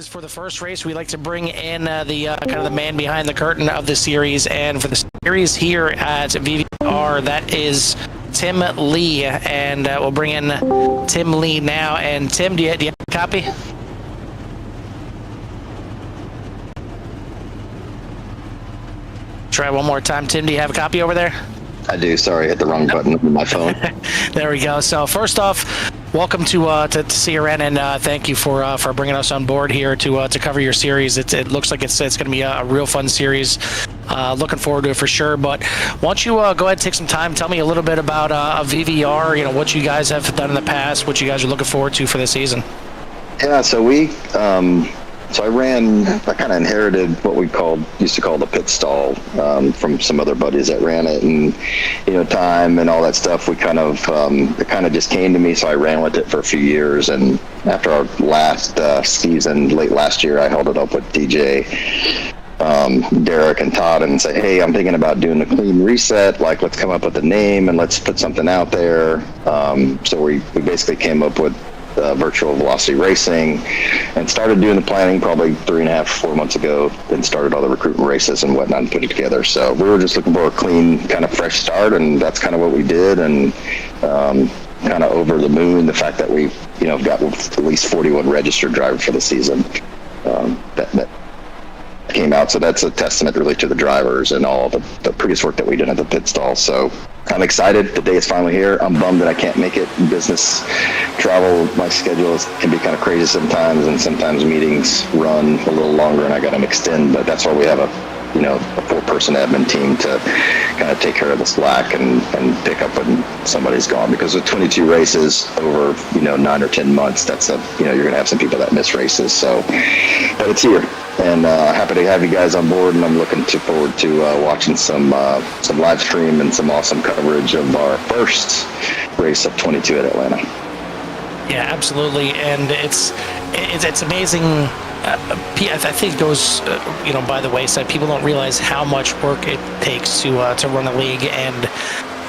for the first race, we like to bring in the kind of the man behind the curtain of the series. And for the series here at VVR, that is Tim Lee. And we'll bring in Tim Lee now. And Tim, do you have a copy? Try one more time. Tim, do you have a copy over there? I do. Sorry, I hit the wrong button on my phone. There we go. So first off, welcome to CRN, and thank you for bringing us on board here to cover your series. It looks like it's going to be a real fun series. Looking forward to it for sure. But why don't you go ahead and take some time, tell me a little bit about VVR. You know, what you guys have done in the past, what you guys are looking forward to for the season. Yeah. So I kind of inherited what we used to call the pit stall from some other buddies that ran it, and time and all that stuff. It kind of just came to me, so I ran with it for a few years. And after our last season, late last year, I held it up with DJ, Derek, and Todd, and said, "Hey, I'm thinking about doing a clean reset. Like, let's come up with a name and let's put something out there." So we basically came up with Virtual Velocity Racing and started doing the planning probably 3.5, 4 months ago, and started all the recruitment races and whatnot and put it together. So we were just looking for a clean kind of fresh start, and that's kind of what we did. And kind of over the moon, the fact that we've got at least 41 registered drivers for the season. That came out, so that's a testament really to the drivers and all the previous work that we did at the pit stall. So I'm excited. The day is finally here. I'm bummed that I can't make it. Business travel, my schedule can be kind of crazy sometimes, and sometimes meetings run a little longer and I got to extend, but that's why we have a 4-person admin team to kind of take care of the slack and pick up when somebody's gone, because with 22 races over 9 or 10 months, that's you're going to have some people that miss races. So, but it's here, and happy to have you guys on board, and I'm looking forward to watching some live stream and some awesome coverage of our first race of 22 at Atlanta. Yeah, absolutely, and it's amazing. I think it goes, by the wayside. People don't realize how much work it takes to run a league, and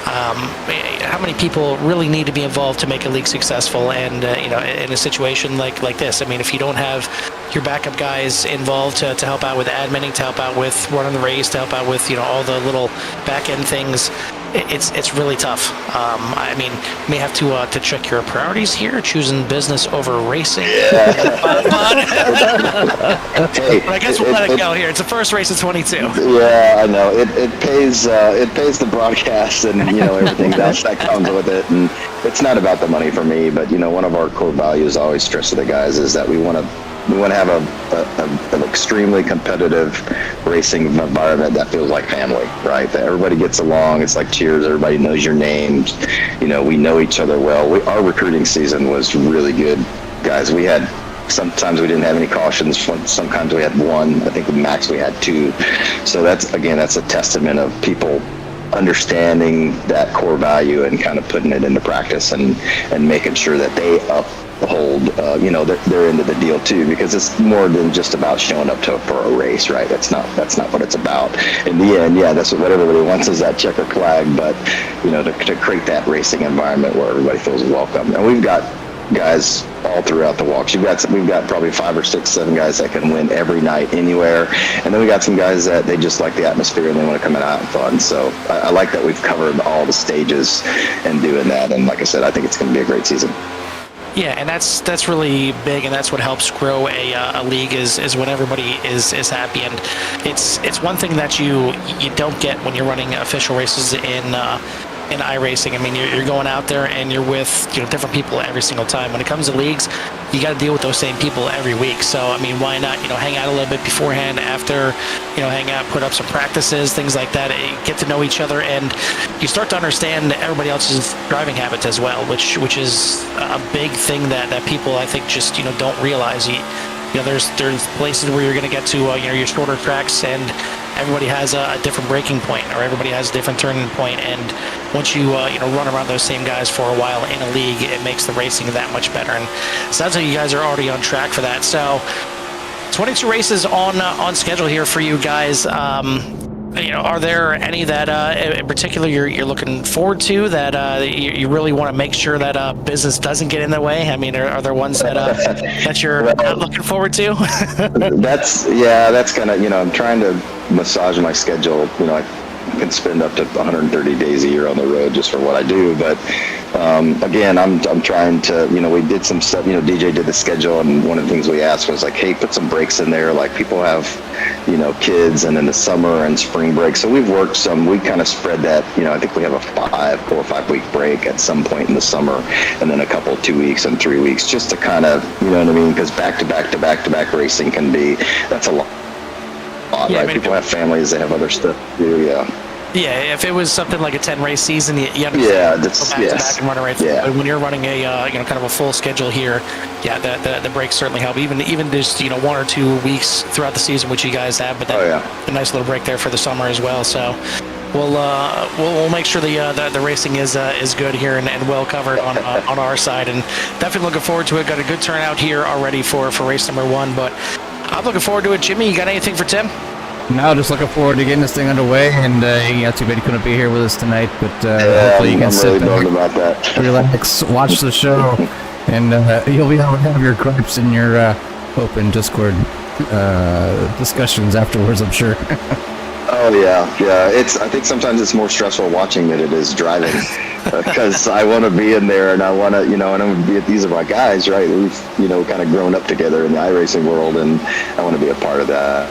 how many people really need to be involved to make a league successful. And in a situation like this, I mean, if you don't have your backup guys involved to help out with adminning, to help out with running the race, to help out with all the little back end things, it's really tough. I mean, you may have to check your priorities here, choosing business over racing. Yeah. But I guess we'll let it go here. It's the first race of 22. Yeah, I know. It pays the broadcast and everything else that comes with it. And it's not about the money for me, but one of our core values, I always stress to the guys, is that we want to have an extremely competitive racing environment that feels like family, right? That everybody gets along. It's like cheers. Everybody knows your names. We know each other well. Our recruiting season was really good, guys. Sometimes we didn't have any cautions. Sometimes we had one. I think the max we had 2. So that's a testament of people understanding that core value and kind of putting it into practice and making sure that they uphold their end of the deal too, because it's more than just about showing up for a race, right? That's not what it's about. In the end, yeah, that's what everybody wants, is that checker flag, but to create that racing environment where everybody feels welcome. And we've got guys all throughout the walks. We've got probably 5 or 6, 7 guys that can win every night anywhere, and then we got some guys that they just like the atmosphere and they want to come out and have fun. So I like that we've covered all the stages and doing that, and like I said, I think it's going to be a great season. Yeah, and that's really big, and that's what helps grow a league is when everybody is happy. And it's one thing that you don't get when you're running official races in iRacing. I mean, you're going out there and you're with different people every single time. When it comes to leagues, you got to deal with those same people every week. So I mean, why not hang out a little bit beforehand, after, hang out, put up some practices, things like that. Get to know each other, and you start to understand everybody else's driving habits as well, which is a big thing that people, I think, just don't realize. There's places where you're going to get to your shorter tracks, and everybody has a different braking point, or everybody has a different turning point. And once you run around those same guys for a while in a league, it makes the racing that much better. And so that's how you guys are already on track for that. So 22 races on schedule here for you guys. Are there any that in particular you're looking forward to that you really want to make sure that business doesn't get in the way? I mean, are there ones that that you're not looking forward to? That's kind of, I'm trying to massage my schedule. I can spend up to 130 days a year on the road just for what I do. But again, I'm trying to, we did some stuff, DJ did the schedule, and one of the things we asked was like, hey, put some breaks in there. Like people have, kids and in the summer and spring break. So we kind of spread that, I think we have a 4 or 5 week break at some point in the summer, and then a couple 2 weeks and 3 weeks, just to kind of, you know what I mean? Because back to back racing that's a lot. Yeah, right? People have families, they have other stuff to do. Yeah, if it was something like a 10-race season, you understand. Yeah, go back and run a race. Yeah. But when you're running a kind of a full schedule here, the breaks certainly help. Even just 1 or 2 weeks throughout the season, which you guys have, but a nice little break there for the summer as well. So we'll make sure the racing is good here and well covered on our side, and definitely looking forward to it. Got a good turnout here already for race number 1, but I'm looking forward to it. Jimmy, you got anything for Tim? No, just looking forward to getting this thing underway, and too bad he couldn't be here with us tonight, but hopefully you can sit back, about that. relax, watch the show, and you'll be able to have your gripes in your open Discord discussions afterwards, I'm sure. Oh yeah. I think sometimes it's more stressful watching than it is driving, because I want to be in there, and I want to, and I want to be. These are my guys, right? We've, kind of grown up together in the iRacing world, and I want to be a part of that.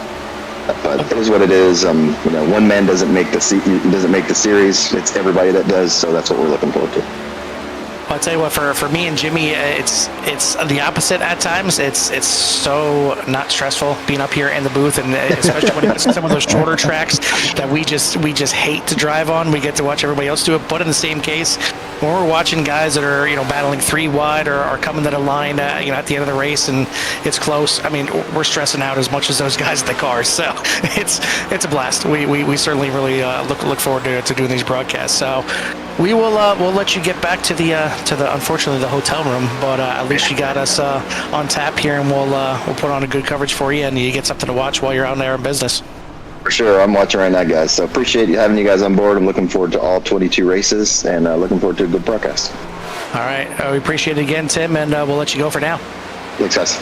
But it is what it is. One man doesn't make the series. It's everybody that does. So that's what we're looking forward to. I'll tell you what, for me and Jimmy, it's the opposite at times. It's so not stressful being up here in the booth, and especially when it's some of those shorter tracks that we just hate to drive on. We get to watch everybody else do it. But in the same case, when we're watching guys that are battling 3 wide or are coming to the line at the end of the race and it's close, I mean, we're stressing out as much as those guys in the cars. So it's a blast. We certainly really look forward to doing these broadcasts. So we'll let you get back to the unfortunately the hotel room, but at least you got us on tap here, and we'll put on a good coverage for you, and you get something to watch while you're out there in business. For sure, I'm watching right now, guys. So appreciate having you guys on board. I'm looking forward to all 22 races, and looking forward to a good broadcast. All right, we appreciate it again, Tim, and we'll let you go for now. Thanks, guys.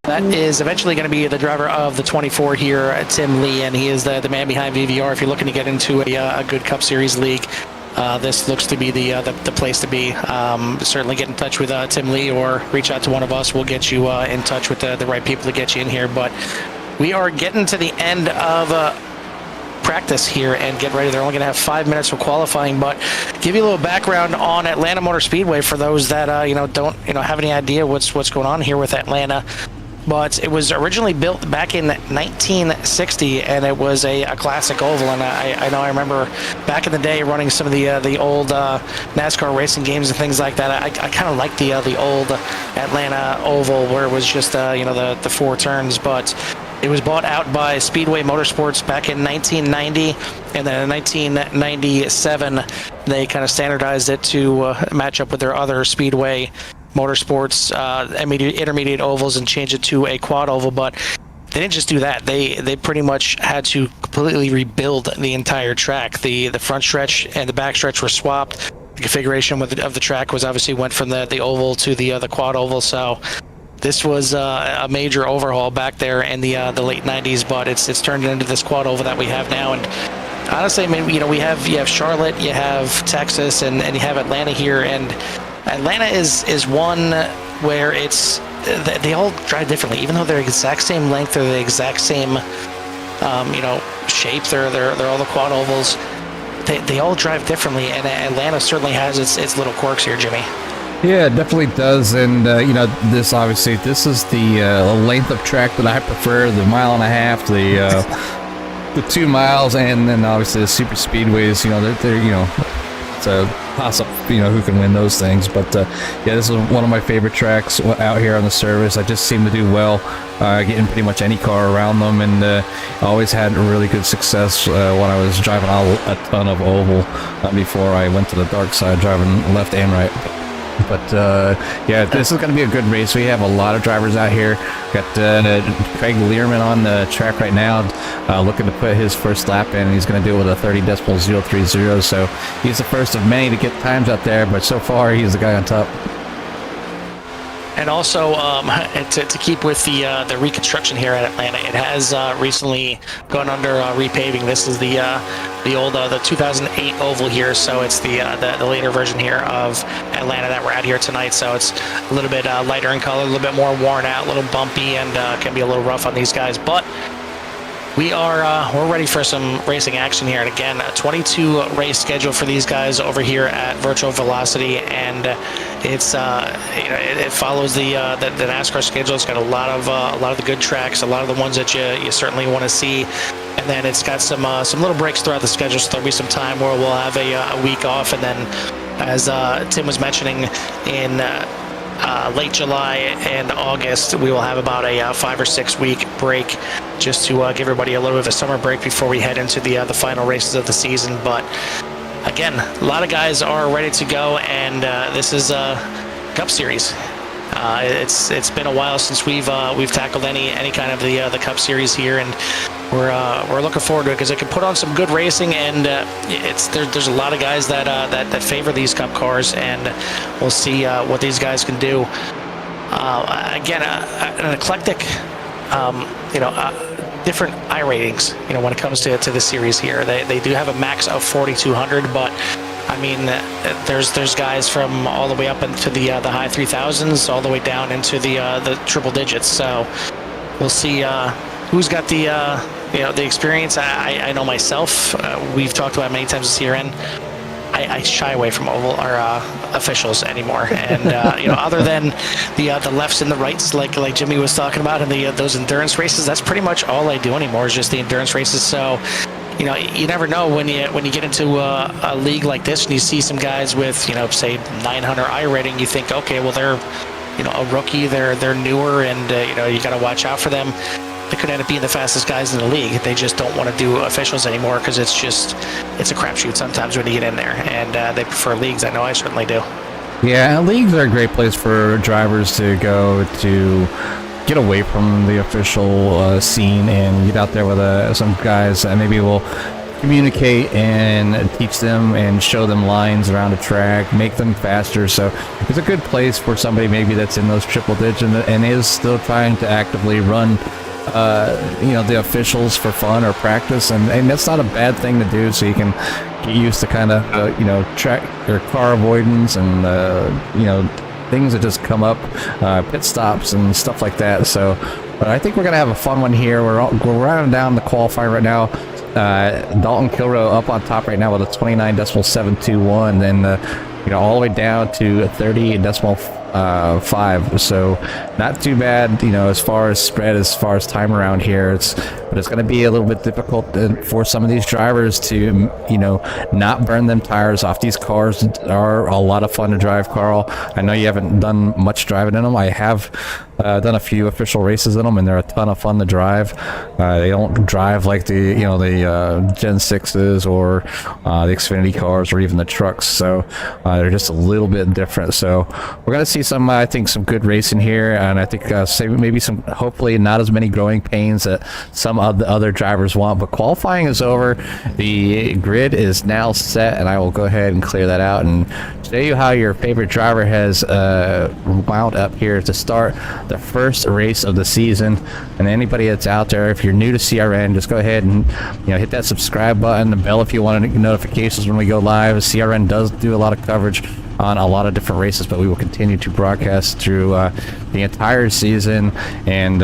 That is eventually going to be the driver of the 24 here, Tim Lee, and he is the man behind VVR. If you're looking to get into a good Cup Series league, this looks to be the place to be. Certainly get in touch with Tim Lee or reach out to one of us. We'll get you in touch with the right people to get you in here. But we are getting to the end of practice here and get ready. They're only going to have 5 minutes for qualifying, but give you a little background on Atlanta Motor Speedway for those that don't have any idea what's going on here with Atlanta. But it was originally built back in 1960, and it was a classic oval. And I remember back in the day running some of the old NASCAR racing games and things like that. I kind of liked the old Atlanta oval where it was just the 4 turns. But it was bought out by Speedway Motorsports back in 1990, and then in 1997 they kind of standardized it to match up with their other Speedway Motorsports intermediate ovals and change it to a quad oval. But they didn't just do that. They pretty much had to completely rebuild the entire track. The front stretch and the back stretch were swapped. The configuration of the track was obviously went from the oval to the quad oval. So this was a major overhaul back there in the late 90s, but it's turned into this quad oval that we have now. And honestly, I mean, you have Charlotte, you have Texas, and you have Atlanta here, and Atlanta is one where they all drive differently, even though they're the exact same length, they're the exact same shape. They're all the quad ovals. They all drive differently, and Atlanta certainly has its little quirks here, Jimmy. Yeah, it definitely does, and this is the length of track that I prefer, the 1.5 miles, the 2 miles, and then obviously the super speedways. They're it's a toss up, who can win those things. But this is one of my favorite tracks out here on the service. I just seem to do well getting pretty much any car around them, and always had really good success when I was driving a ton of oval before I went to the dark side, driving left and right. But yeah, this is going to be a good race. We have a lot of drivers out here. Got Craig Learman on the track right now, looking to put his first lap in. He's going to do it with a 30.030. So he's the first of many to get times out there, but so far he's the guy on top. And also, to keep with the reconstruction here at Atlanta, it has recently gone under repaving. This is the old the 2008 oval here, so it's the later version here of Atlanta that we're at here tonight. So it's a little bit lighter in color, a little bit more worn out, a little bumpy, and can be a little rough on these guys, but we're ready for some racing action here. And again, a 22 race schedule for these guys over here at Virtual Velocity, and it's it follows the NASCAR schedule. It's got a lot of the good tracks, a lot of the ones that you certainly want to see, and then it's got some little breaks throughout the schedule. So there'll be some time where we'll have a week off, and then as Tim was mentioning, in late July and August, we will have about a 5 or 6 week break, just to give everybody a little bit of a summer break before we head into the final races of the season. But again, a lot of guys are ready to go, and this is a Cup Series. It's been a while since we've tackled any kind of the Cup Series here, and we're looking forward to it because it can put on some good racing, and there's a lot of guys that favor these Cup cars, and we'll see what these guys can do. Again, an eclectic, different I ratings, when it comes to the series here. They do have a max of 4,200, but I mean, there's guys from all the way up into the high 3,000s, all the way down into the triple digits. So we'll see who's got the experience. I know myself. We've talked about it many times this year, and I shy away from oval or officials anymore. And other than the lefts and the rights, like Jimmy was talking about, and those endurance races, that's pretty much all I do anymore is just the endurance races. So you never know when you get into a league like this and you see some guys with say 900 I rating. You think, okay, well they're a rookie, they're newer, and you got to watch out for them. They could end up being the fastest guys in the league. They just don't want to do officials anymore because it's a crapshoot sometimes when you get in there, and they prefer leagues. I know I certainly do. Yeah, leagues are a great place for drivers to go to get away from the official scene and get out there with some guys that maybe will communicate and teach them and show them lines around the track, make them faster. So it's a good place for somebody maybe that's in those triple digits and is still trying to actively run the officials for fun or practice, and that's not a bad thing to do, so you can get used to kind of track or car avoidance and things that just come up, pit stops and stuff like that. So but I think we're gonna have a fun one here. We're running down the qualifying right now. Dalton Kilroe up on top right now with a 29.721, then all the way down to 30.5. So not too bad, as far as spread, as far as time around here. But it's going to be a little bit difficult for some of these drivers to, not burn them tires off. These cars are a lot of fun to drive, Carl. I know you haven't done much driving in them. I have done a few official races in them, and they're a ton of fun to drive. They don't drive like the Gen 6s or the Xfinity cars or even the trucks. So they're just a little bit different. So we're going to see some, I think, some good racing here, and I think maybe some, hopefully not as many growing pains that some of the other drivers want. But qualifying is over. The grid is now set, and I will go ahead and clear that out and show you how your favorite driver has wound up here to start the first race of the season. And anybody that's out there, if you're new to CRN, just go ahead and hit that subscribe button, the bell if you want notifications when we go live. CRN does do a lot of coverage on a lot of different races, but we will continue to broadcast through the entire season, and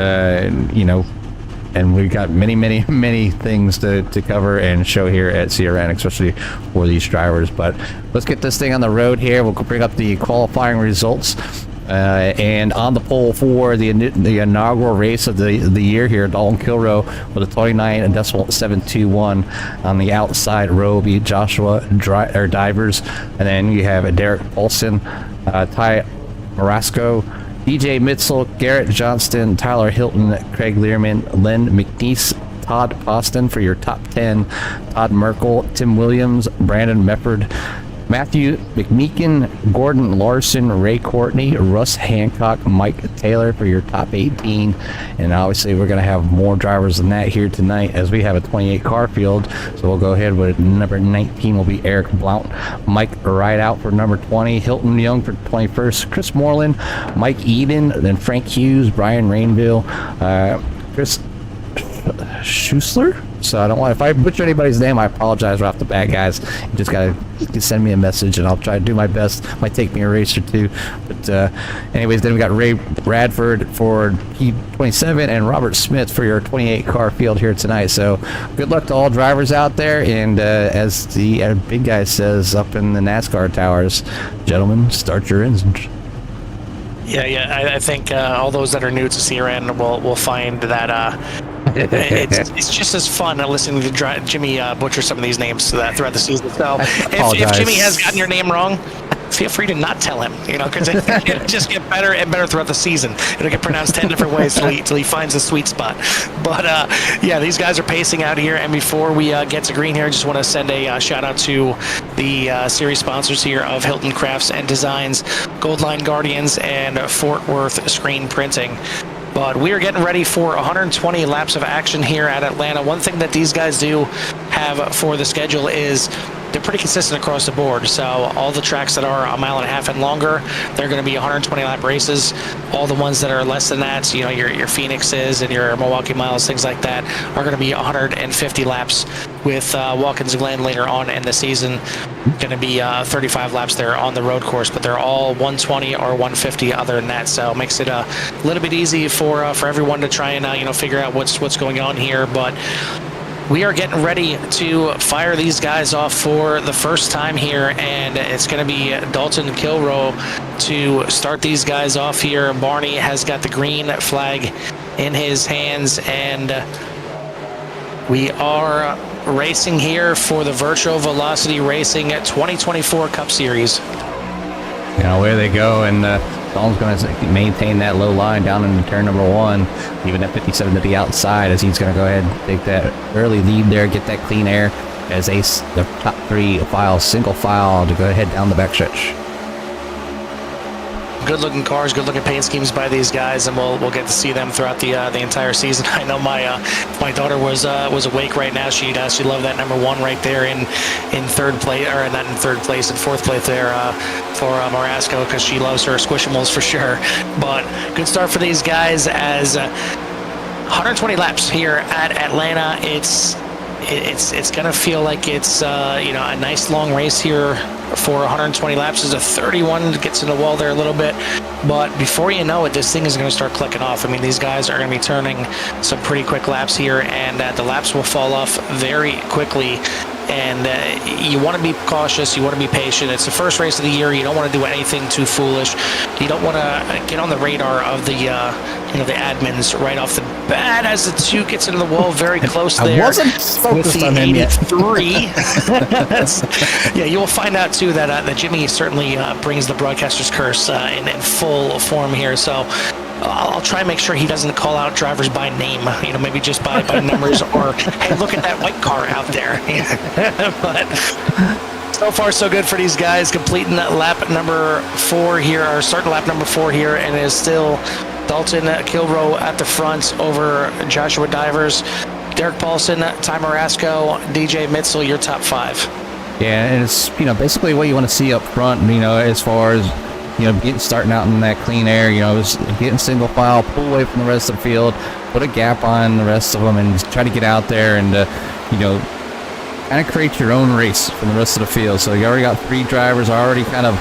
and we've got many things to cover and show here at CRN, especially for these drivers. But let's get this thing on the road here. We'll bring up the qualifying results. And on the pole for the inaugural race of the year here, Dalton Kilroe with a 29.721 on the outside row, be Joshua Divers, and then you have Derek Paulson, Ty Marasco, DJ Mitzel, Garrett Johnston, Tyler Hilton, Craig Learman, Len McNeese, Todd Poston for your top 10, Todd Merkel, Tim Williams, Brandon Mefford, Matthew McMeekin, Gordon Larson, Ray Courtney, Russ Hancock, Mike Taylor for your top 18. And obviously we're going to have more drivers than that here tonight as we have a 28 car field. So we'll go ahead with number 19 will be Eric Blount, Mike Rideout for number 20, Hilton Young for 21st, Chris Moreland, Mike Eden, then Frank Hughes, Brian Rainville, Chris Schussler. So I don't want, if I butcher anybody's name, I apologize right off the bat, guys. You just gotta send me a message and I'll try to do my best. Might take me a race or two, but anyways, then we got Ray Bradford for P27 and Robert Smith for your 28 car field here tonight. So good luck to all drivers out there, and as the big guy says up in the NASCAR towers, gentlemen, start your engines. Yeah. I think all those that are new to CRN will find that it's just as fun listening to Jimmy butcher some of these names throughout the season. So if Jimmy has gotten your name wrong, feel free to not tell him, because it'll just get better and better throughout the season. It'll get pronounced 10 different ways till he finds the sweet spot. But yeah, these guys are pacing out here. And before we get to green here, I just want to send a shout out to the series sponsors here of Hilton Crafts and Designs, Goldline Guardians, and Fort Worth Screen Printing. But we are getting ready for 120 laps of action here at Atlanta. One thing that these guys do have for the schedule is they're pretty consistent across the board. So all the tracks that are a mile and a half and longer, they're going to be 120 lap races. All the ones that are less than that, your Phoenixes and your Milwaukee Miles, things like that, are going to be 150 laps, with Watkins Glen later on in the season going to be 35 laps there on the road course, but they're all 120 or 150 other than that. So it makes it a little bit easy for everyone to try and figure out what's going on here. But we are getting ready to fire these guys off for the first time here, and it's going to be Dalton Kilroe to start these guys off here. Barney has got the green flag in his hands, and we are racing here for the Virtual Velocity Racing 2024 Cup Series. Away they go, and Dalton's going to maintain that low line down into turn number 1, even at 57 to the outside, as he's going to go ahead and take that early lead there, get that clean air as the top 3 files, single file, to go ahead down the backstretch. Good looking cars, good looking paint schemes by these guys, and we'll get to see them throughout the entire season. I know my daughter was awake right now. She loved that number 1 right there in third place, or not in third place, in fourth place there for Marasco, because she loves her Squishimals for sure. But good start for these guys as 120 laps here at Atlanta. It's gonna feel like it's a nice long race here for 120 laps. There's a 31 that gets in the wall there a little bit, but before you know it, this thing is going to start clicking off. I mean, these guys are going to be turning some pretty quick laps here, and the laps will fall off very quickly. And you want to be cautious, you want to be patient. It's the first race of the year. You don't want to do anything too foolish. You don't want to get on the radar of the the admins right off the bat as the 2 gets into the wall very close there. I wasn't focused on him yet. 83. Yeah, you will find out too that Jimmy certainly brings the broadcaster's curse in full form here. So I'll try and make sure he doesn't call out drivers by name, maybe just by numbers, or, hey, look at that white car out there. But so far, so good for these guys, completing lap number 4 here, or starting lap number 4 here, and it is still Dalton Kilroe at the front over Joshua Divers, Derek Paulson, Ty Marasco, DJ Mitzel, your top 5. Yeah, and it's basically what you want to see up front, as far as starting out in that clean air, getting single file, pull away from the rest of the field, put a gap on the rest of them, and try to get out there and kind of create your own race from the rest of the field. So you already got 3 drivers already kind of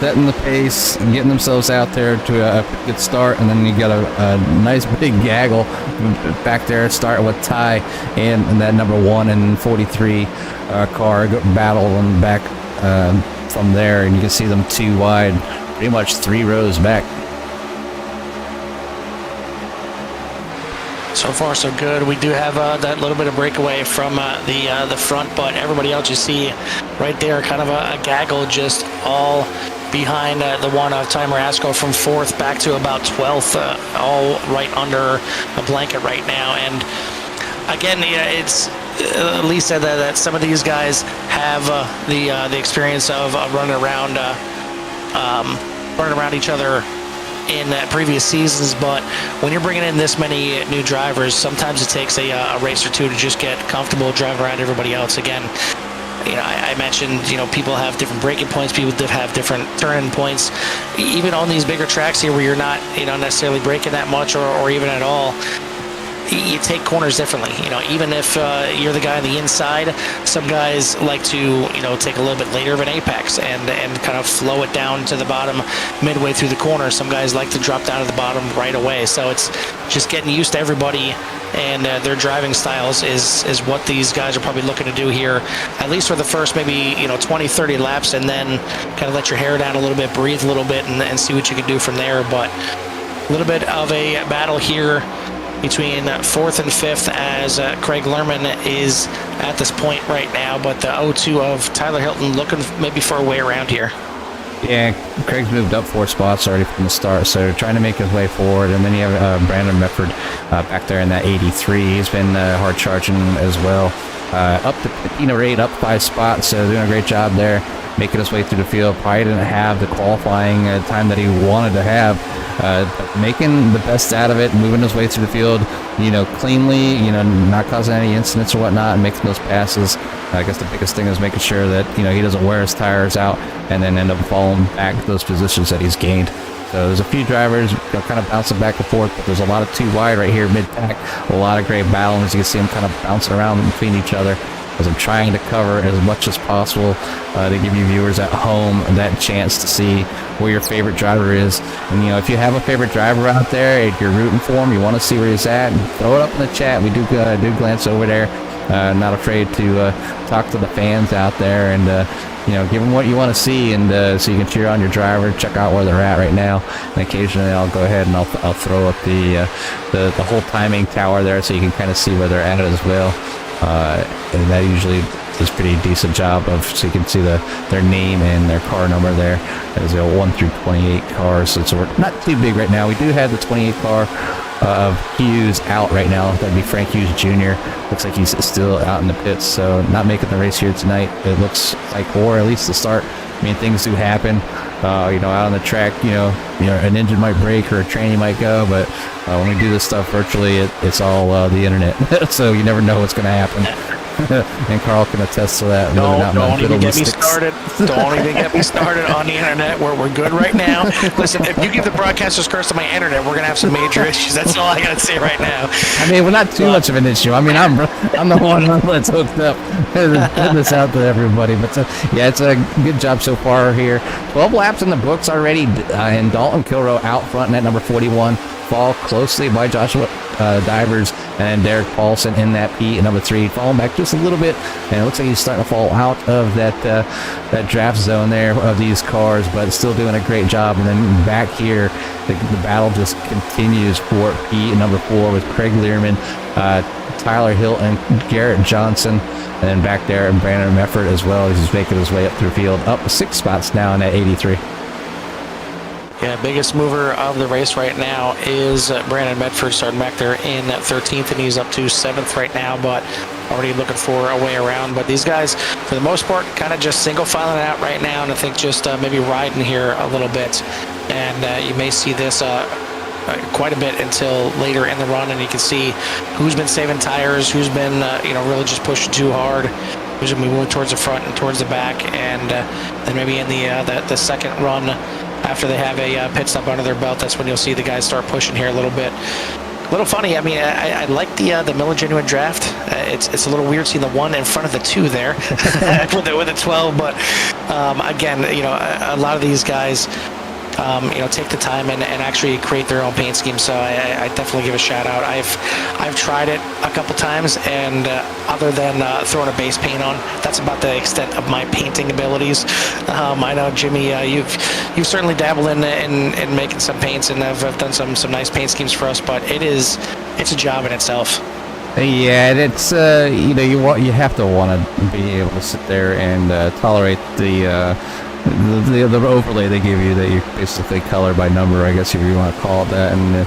setting the pace and getting themselves out there to a good start, and then you got a nice big gaggle back there, starting with Ty and that number 1 and 43 car battling back from there, and you can see them 2 wide, pretty much 3 rows back. So far, so good. We do have that little bit of breakaway from the front, but everybody else you see right there, kind of a gaggle, just all behind the one of Ty Marasco from 4th back to about 12th, all right under a blanket right now. And again, Lee said that some of these guys have the experience of running around each other in previous seasons, but when you're bringing in this many new drivers, sometimes it takes a race or two to just get comfortable driving around everybody else. Again, I mentioned, people have different braking points, people have different turn-in points. Even on these bigger tracks here where you're not, necessarily braking that much or even at all, you take corners differently. Even if you're the guy on the inside, some guys like to, take a little bit later of an apex and kind of flow it down to the bottom midway through the corner. Some guys like to drop down to the bottom right away. So it's just getting used to everybody and their driving styles is what these guys are probably looking to do here, at least for the first maybe 20, 30 laps, and then kind of let your hair down a little bit, breathe a little bit, and see what you can do from there. But a little bit of a battle here between 4th and 5th as Craig Lerman is at this point right now, but the 0-2 of Tyler Hilton looking maybe for a way around here. Yeah, Craig's moved up 4 spots already from the start, so trying to make his way forward. And then you have Brandon Medford back there in that 83. He's been hard charging as well. Up to Pino Rate, up 5 spots, so doing a great job there, making his way through the field. Probably didn't have the qualifying time that he wanted to have, but making the best out of it, moving his way through the field, cleanly, not causing any incidents or whatnot, and making those passes. I guess the biggest thing is making sure that, he doesn't wear his tires out and then end up falling back those positions that he's gained. So there's a few drivers kind of bouncing back and forth, but there's a lot of 2 wide right here mid-pack. A lot of great battling. As you can see them kind of bouncing around between each other as I'm trying to cover as much as possible to give you viewers at home that chance to see where your favorite driver is. And, if you have a favorite driver out there, if you're rooting for him, you want to see where he's at, throw it up in the chat. We do glance over there. Not afraid to talk to the fans out there and give them what you want to see, and so you can cheer on your driver, check out where they're at right now. And occasionally I'll go ahead and I'll throw up the whole timing tower there so you can kind of see where they're at as well. And that usually does a pretty decent job of, so you can see their name and their car number there. There's 1 through 28 cars, so we're not too big right now. We do have the 28 car of Hughes out right now. That'd be Frank Hughes Jr. Looks like he's still out in the pits, so not making the race here tonight. It looks like, or at least the start. I mean, things do happen. Out on the track, an engine might break or a tranny might go, but when we do this stuff virtually, it's all the internet, so you never know what's going to happen. And Carl can attest to that. Don't even get me started. Don't even get me started on the internet, where we're good right now. Listen, if you give the broadcaster's curse to my internet, we're gonna have some major issues. That's all I gotta say right now. I mean, we're not too much of an issue. I mean, I'm the one that's hooked up, putting this out to everybody. But yeah, it's a good job so far here. 12 laps in the books already, and Dalton Kilroe out front in that number 41. Fall closely by Joshua Divers and Derek Paulson in that P at number 3, falling back just a little bit, and it looks like he's starting to fall out of that draft zone there of these cars, but still doing a great job. And then back here, the battle just continues for P at number 4 with Craig Learman, Tyler Hilton, Garrett Johnson, and then back there and Brandon Mefford as well as he's making his way up through the field, up 6 spots now in that 83. Yeah, biggest mover of the race right now is Brandon Medford, starting back there in 13th, and he's up to 7th right now, but already looking for a way around. But these guys, for the most part, kind of just single filing it out right now, and I think just maybe riding here a little bit. And you may see this quite a bit until later in the run, and you can see who's been saving tires, who's been really just pushing too hard, who's going to be moving towards the front and towards the back, and then maybe in the second run, after they have a pit stop under their belt, that's when you'll see the guys start pushing here a little bit. A little funny. I mean, I like the Miller Genuine Draft. It's a little weird seeing the 1 in front of the 2 there with the 12. But again, a lot of these guys, take the time and actually create their own paint scheme. So I definitely give a shout out. I've tried it a couple times, and other than throwing a base paint on, that's about the extent of my painting abilities. I know, Jimmy, you've certainly dabbled in making some paints, and have done some nice paint schemes for us. But it's a job in itself. Yeah, it's you have to want to be able to sit there and tolerate the overlay they give you that you basically color by number, I guess, if you want to call it that, and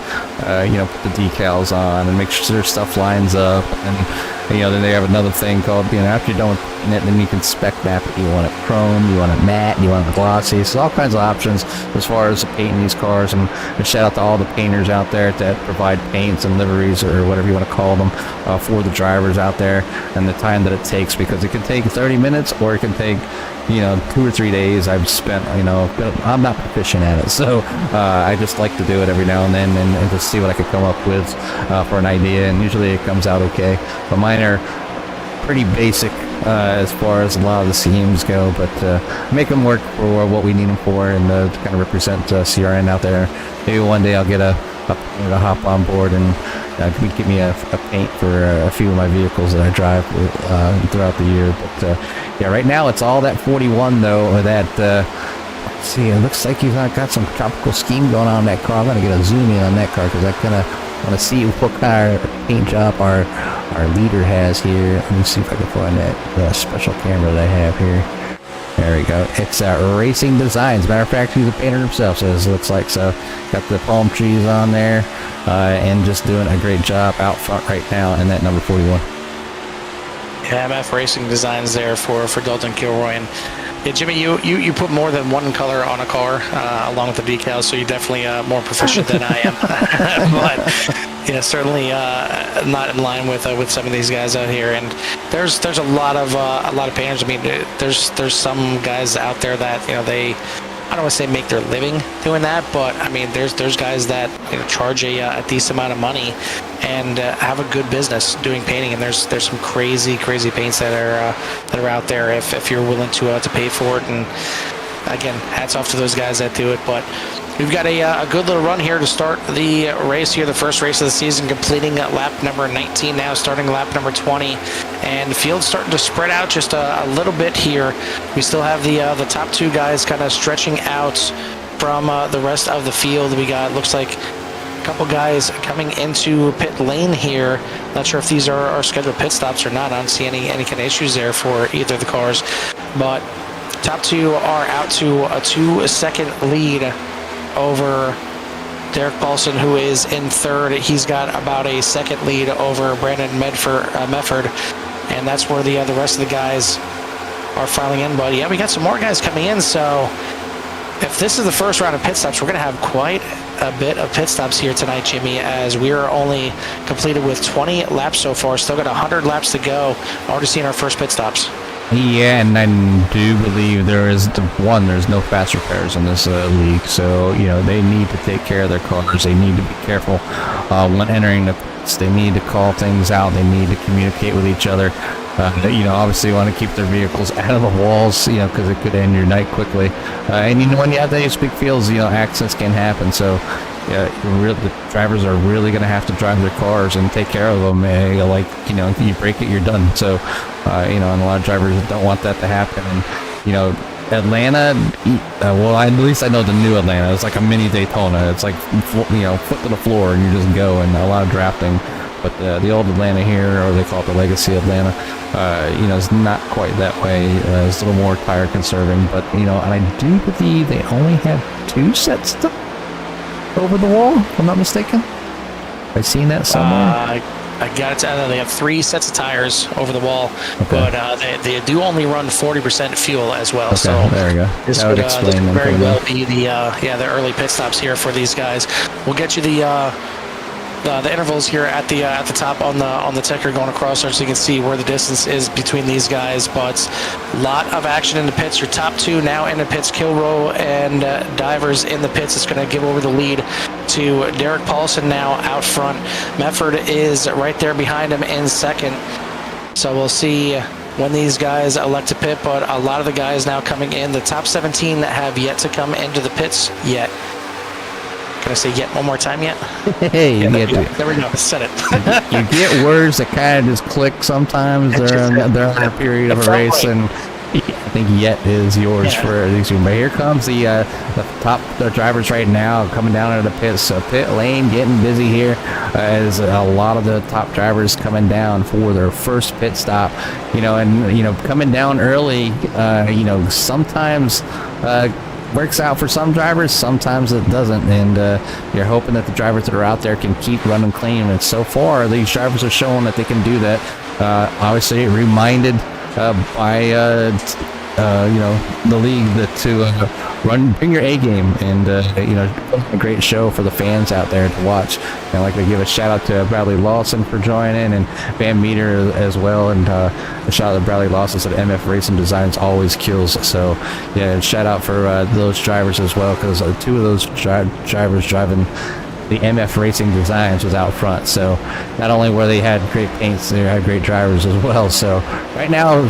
put the decals on and make sure stuff lines up, and then they have another thing called, after you're done with painting it, then you can spec map it. You want it chrome, you want it matte, you want it glossy. So all kinds of options as far as painting these cars. And shout out to all the painters out there that provide paints and liveries, or whatever you want to call them, for the drivers out there, and the time that it takes, because it can take 30 minutes or it can take 2 or 3 days. I've spent, but I'm not proficient at it, so I just like to do it every now and then, and just see what I could come up with for an idea, and usually it comes out okay. But mine are pretty basic as far as a lot of the schemes go, but make them work for what we need them for, and to kind of represent CRN out there. Maybe one day I'll get a hop on board and give me a paint for a few of my vehicles that I drive throughout the year. But yeah, right now it's all that 41 though. That let's see, it looks like you've got some tropical scheme going on in that car. I'm gonna get a zoom in on that car because I kind of want to see what kind of paint job our leader has here. Let me see if I can find that special camera that I have here. There we go. It's Racing Designs. Matter of fact, he's the painter himself, so it looks like. So got the palm trees on there, and just doing a great job out front right now in that number 41. Yeah, MF Racing Designs there for Dalton Kilroy. And yeah, Jimmy, you put more than one color on a car along with the decals, so you're definitely more proficient than I am. But yeah, certainly not in line with some of these guys out here. And there's a lot of painters. I mean, there's some guys out there that they, I don't want to say make their living doing that, but I mean, there's guys that charge a decent amount of money and have a good business doing painting. And there's some crazy paints that are out there if you're willing to pay for it. And again, hats off to those guys that do it. But we've got a good little run here to start the race here, the first race of the season, completing lap number 19 now, starting lap number 20. And the field's starting to spread out just a little bit here. We still have the top two guys kind of stretching out from the rest of the field. We got, looks like, a couple guys coming into pit lane here. Not sure if these are scheduled pit stops or not. I don't see any kind of issues there for either of the cars. But top two are out to a 2-second lead over Derek Paulson, who is in third. He's got about a second lead over Brandon Mefford, and that's where the rest of the guys are filing in. But yeah, we got some more guys coming in, so if this is the first round of pit stops, we're going to have quite a bit of pit stops here tonight, Jimmy, as we are only completed with 20 laps so far. Still got 100 laps to go. Already seen our first pit stops. Yeah, and I do believe there's no fast repairs in this league, so they need to take care of their cars. They need to be careful when entering the pits. They need to call things out. They need to communicate with each other. Obviously want to keep their vehicles out of the walls, because it could end your night quickly. And when you have these big fields, accidents can happen. So the drivers are really going to have to drive their cars and take care of them. You break it, you're done. So, and a lot of drivers don't want that to happen. And, Atlanta, at least I know the new Atlanta. It's like a mini Daytona. It's like, foot to the floor and you just go, and a lot of drafting. But the old Atlanta here, or they call it the Legacy Atlanta, is not quite that way. It's a little more tire conserving. But, and I do believe they only have 2 sets over the wall, if I'm not mistaken. I've seen that somewhere. I got it. They have 3 sets of tires over the wall, okay. But they do only run 40% fuel as well. Okay, so there we go. This would very well be the early pit stops here for these guys. We'll get you the intervals here at the top on the ticker going across there, so you can see where the distance is between these guys. But a lot of action in the pits. Your top 2 now in the pits, Kilroy and Divers in the pits. It's going to give over the lead to Derek Paulson now out front. Mefford is right there behind him in second. So we'll see when these guys elect to pit, but a lot of the guys now coming in. The top 17 have yet to come into the pits yet. Can I say yet one more time yet? Hey, yeah, there we go. Said it. You get words that kind of just click sometimes. They're on a period of a race, and I think yet is yours for these two. But here comes the top drivers right now coming down into the pits. So pit lane getting busy here as a lot of the top drivers coming down for their first pit stop. And coming down early, sometimes works out for some drivers, sometimes it doesn't, and you're hoping that the drivers that are out there can keep running clean. And so far these drivers are showing that they can do that. Obviously reminded by the league that to bring your A game, and a great show for the fans out there to watch. And I'd like to give a shout out to Bradley Lawson for joining, and Van Meter as well, and a shout out to Bradley Lawson said MF Racing Designs always kills. So yeah, shout out for those drivers as well, because two of those drivers driving the MF Racing Designs was out front. So not only were they had great paints, they had great drivers as well. So right now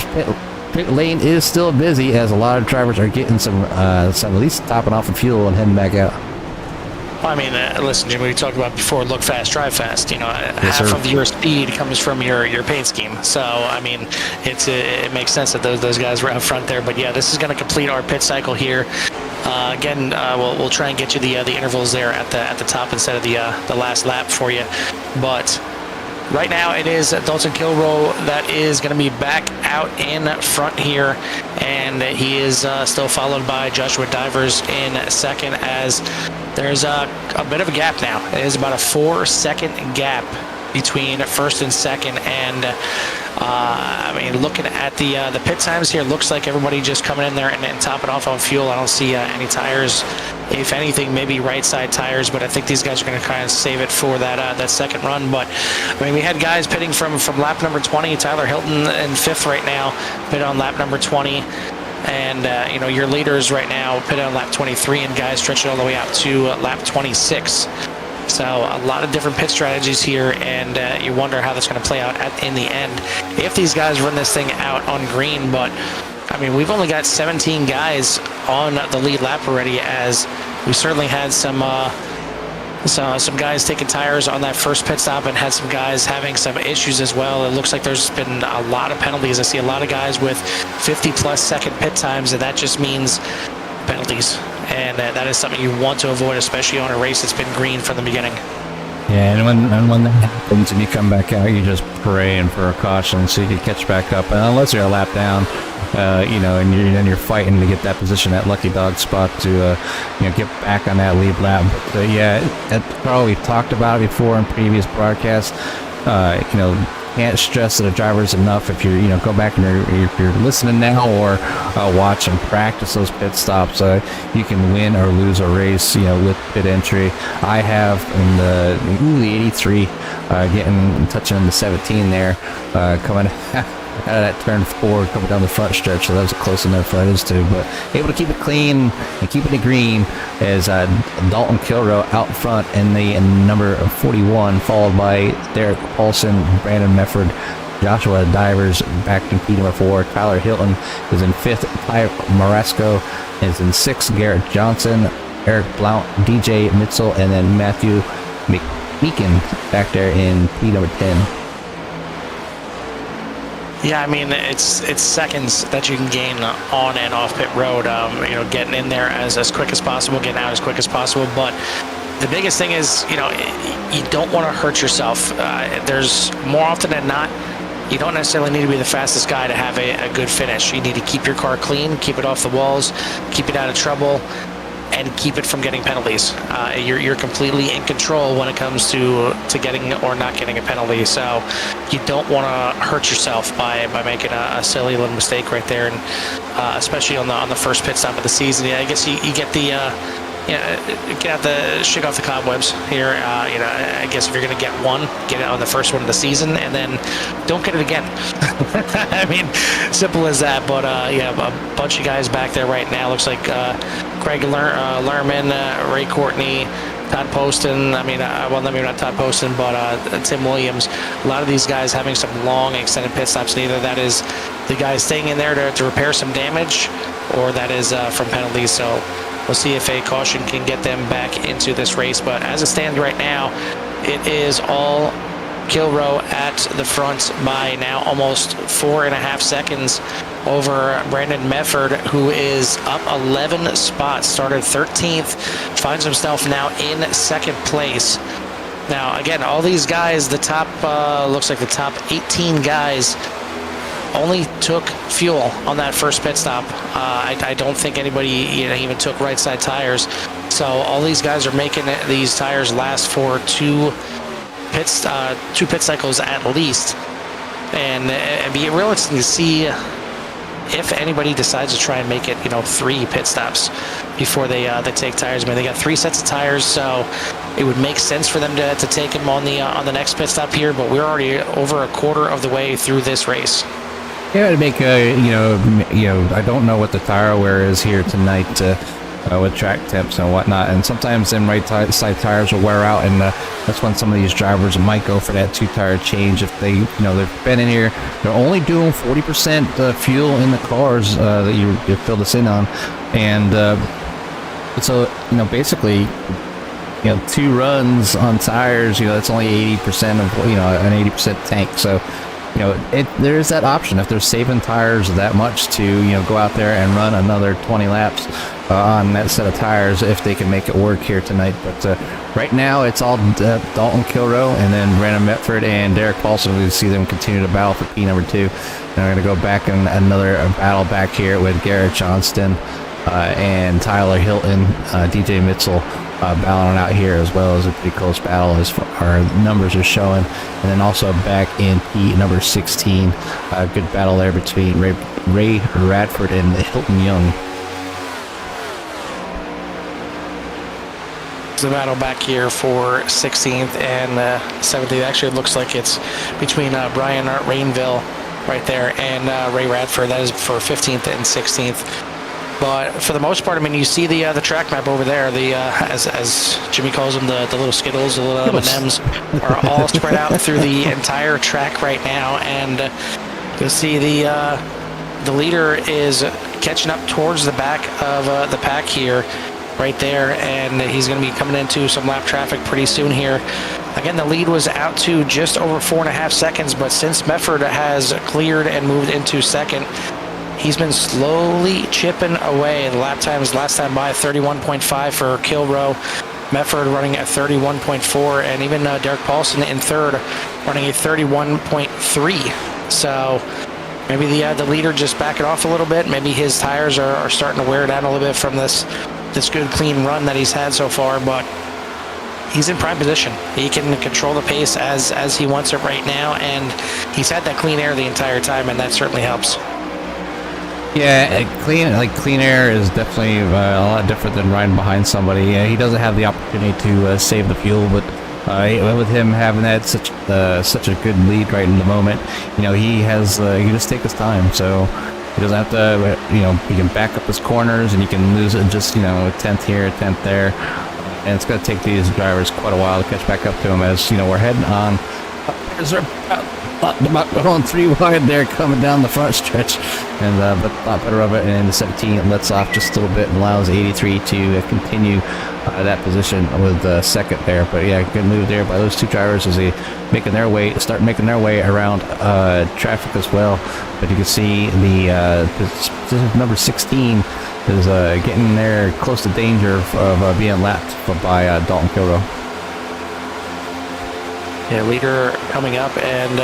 pit lane is still busy, as a lot of drivers are getting some at least topping off of fuel and heading back out. Well, I mean, listen, Jim, we talked about before, look fast, drive fast. Yes, half sir. of your speed comes from your paint scheme. So, I mean, it makes sense that those guys were out front there. But yeah, this is going to complete our pit cycle here. Again, we'll try and get you the intervals there at the top instead of the last lap for you. But right now it is Dalton Kilrow that is going to be back out in front here, and he is still followed by Joshua Divers in second, as there's a bit of a gap now. It is about a 4-second gap between first and second, and I mean, looking at the pit times here, looks like everybody just coming in there and topping off on fuel. I don't see any tires. If anything, maybe right side tires, but I think these guys are going to kind of save it for that second run. But I mean, we had guys pitting from lap number 20. Tyler Hilton in fifth right now, pit on lap number 20. And your leaders right now pit on lap 23, and guys stretch it all the way out to lap 26. So a lot of different pit strategies here, and you wonder how that's going to play out in the end if these guys run this thing out on green. But I mean, we've only got 17 guys on the lead lap already, as we certainly had some guys taking tires on that first pit stop, and had some guys having some issues as well. It looks like there's been a lot of penalties. I see a lot of guys with 50+ second pit times, and that just means penalties. And that is something you want to avoid, especially on a race that's been green from the beginning. Yeah, and when that happens and you come back out, you're just praying for a caution so you can catch back up. And unless you're a lap down, and you're fighting to get that position, that lucky dog spot to get back on that lead lap. But Carl, we've talked about it before in previous broadcasts. Can't stress to the drivers enough. If you go back and if you're listening now, or watch and practice those pit stops, you can win or lose a race with pit entry. I have in the 83 touching the 17 there, coming out of that turn 4, coming down the front stretch. So that was a close enough that is too, but able to keep it clean and keeping it green is Dalton Kilrow out front in the number 41, followed by Derek Paulson, Brandon Mefford, Joshua Divers back in P number 4. Tyler Hilton is in 5th. Ty Marasco is in 6th. Garrett Johnson, Eric Blount, DJ Mitzel, and then Matthew McMeekin back there in P number 10. Yeah, I mean, it's seconds that you can gain on and off pit road. Getting in there as quick as possible, getting out as quick as possible. But the biggest thing is, you don't want to hurt yourself. There's more often than not, you don't necessarily need to be the fastest guy to have a good finish. You need to keep your car clean, keep it off the walls, keep it out of trouble, and keep it from getting penalties. You're completely in control when it comes to getting or not getting a penalty. So you don't want to hurt yourself by making a silly little mistake right there, and especially on the first pit stop of the season. Yeah, I guess you get the shake off the cobwebs here. I guess if you're going to get one, get it on the first one of the season, and then don't get it again. I mean, simple as that. But a bunch of guys back there right now. Looks like Craig Lerman, Ray Courtney, Todd Poston. I mean, maybe not Todd Poston, but Tim Williams. A lot of these guys having some long extended pit stops. And either that is the guys staying in there to repair some damage, or that is from penalties. So we'll see if a caution can get them back into this race. But as it stands right now, it is all Kilrow at the front by now almost 4.5 seconds over Brandon Mefford, who is up 11 spots, started 13th, finds himself now in second place. Now, again, all these guys, the top, looks like the top 18 guys only took fuel on that first pit stop. I don't think anybody even took right side tires. So all these guys are making these tires last for two pit cycles at least. and it'd be real interesting to see if anybody decides to try and make it, 3 pit stops before they take tires. I mean, they got 3 sets of tires, so it would make sense for them to take them on the next pit stop here. But we're already over a quarter of the way through this race. Yeah, to make I don't know what the tire wear is here tonight with track temps and whatnot, and sometimes them side tires will wear out, and that's when some of these drivers might go for that 2-tire change if they, they've been in here. They're only doing 40% fuel in the cars that you fill this in on, and so basically, 2 runs on tires, that's only 80% of an 80% tank, so. There is that option if they're saving tires that much to, go out there and run another 20 laps on that set of tires if they can make it work here tonight. But right now, it's all Dalton Kilroe and then Brandon Metford and Derek Paulson. We see them continue to battle for P number 2. And we're going to go back in another battle back here with Garrett Johnston and Tyler Hilton, DJ Mitchell. Battling out here as well as a pretty close battle as our numbers are showing, and then also back in P number 16, a good battle there between Ray Radford and Hilton Young. The battle back here for 16th and 17th. Actually, it looks like it's between Brian Rainville right there and Ray Radford. That is for 15th and 16th. But for the most part, I mean, you see the track map over there. The as Jimmy calls them, the little Skittles, the little M&Ms, are all spread out through the entire track right now, and you'll see the leader is catching up towards the back of the pack here, right there, and he's going to be coming into some lap traffic pretty soon here. Again, the lead was out to just over 4.5 seconds, but since Mefford has cleared and moved into second, he's been slowly chipping away. The lap times last time by 31.5 for Kilroe, Mefford running at 31.4, and even Derek Paulson in third running a 31.3. So maybe the leader just back it off a little bit. Maybe his tires are starting to wear down a little bit from this good clean run that he's had so far, but he's in prime position. He can control the pace as he wants it right now, and he's had that clean air the entire time, and that certainly helps. Yeah, clean air is definitely a lot different than riding behind somebody. He doesn't have the opportunity to save the fuel, but with him having that such a good lead right in the moment, he can just take his time. So he doesn't have to, he can back up his corners and he can lose it just, a tenth here, a tenth there, and it's going to take these drivers quite a while to catch back up to him as we're heading on. About going 3 wide there coming down the front stretch, and but a lot better of it, and in the 17 it lets off just a little bit and allows 83 to continue that position with second there. But yeah, good move there by those 2 drivers as they start making their way around traffic as well. But you can see the position number 16 is getting there close to danger of being lapped by Dalton Kilroe. Yeah, leader coming up, and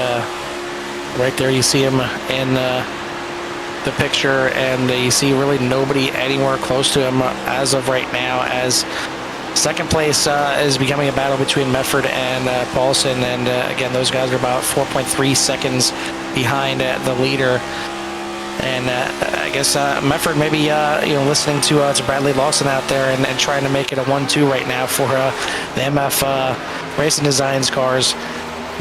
right there you see him in the picture, and you see really nobody anywhere close to him as of right now, as second place is becoming a battle between Mefford and Paulson, and again, those guys are about 4.3 seconds behind the leader. And I guess Mefford maybe listening to Bradley Lawson out there and trying to make it a 1-2 right now for the MF Racing Designs cars.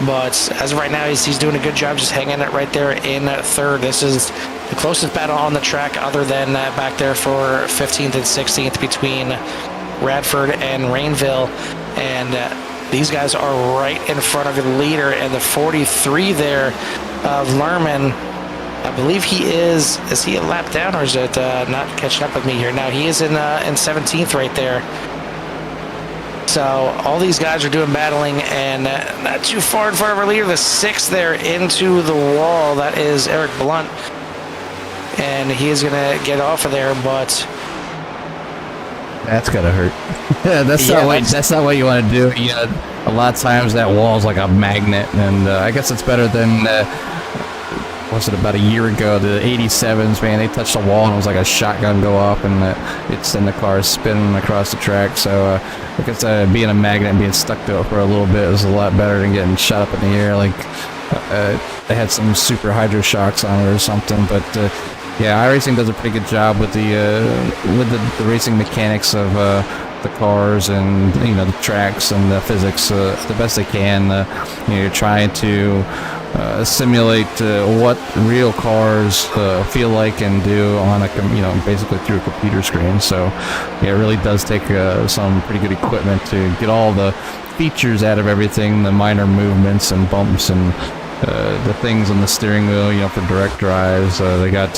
But as of right now, he's doing a good job just hanging it right there in third. This is the closest battle on the track other than back there for 15th and 16th between Radford and Rainville. And these guys are right in front of the leader, and the 43 there of Lerman, I believe he is he a lap down, or is it not catching up with me here? Now he is in 17th right there. So all these guys are doing battling, and not too far in front of our leader, the 6th there into the wall. That is Eric Blunt, and he is going to get off of there, but that's gotta hurt. That's not what you want to do. A lot of times that wall is like a magnet, and I guess it's better than was it about a year ago, the 87s, man, they touched the wall and it was like a shotgun go off, and it sent the cars spinning across the track. So I guess being a magnet and being stuck to it for a little bit is a lot better than getting shot up in the air like they had some super hydro shocks on it or something. But yeah, iRacing does a pretty good job with the racing mechanics of the cars and the tracks and the physics the best they can. You're trying to simulate what real cars feel like and do on basically through a computer screen. So yeah, it really does take some pretty good equipment to get all the features out of everything, the minor movements and bumps and the things on the steering wheel, for direct drives. They got,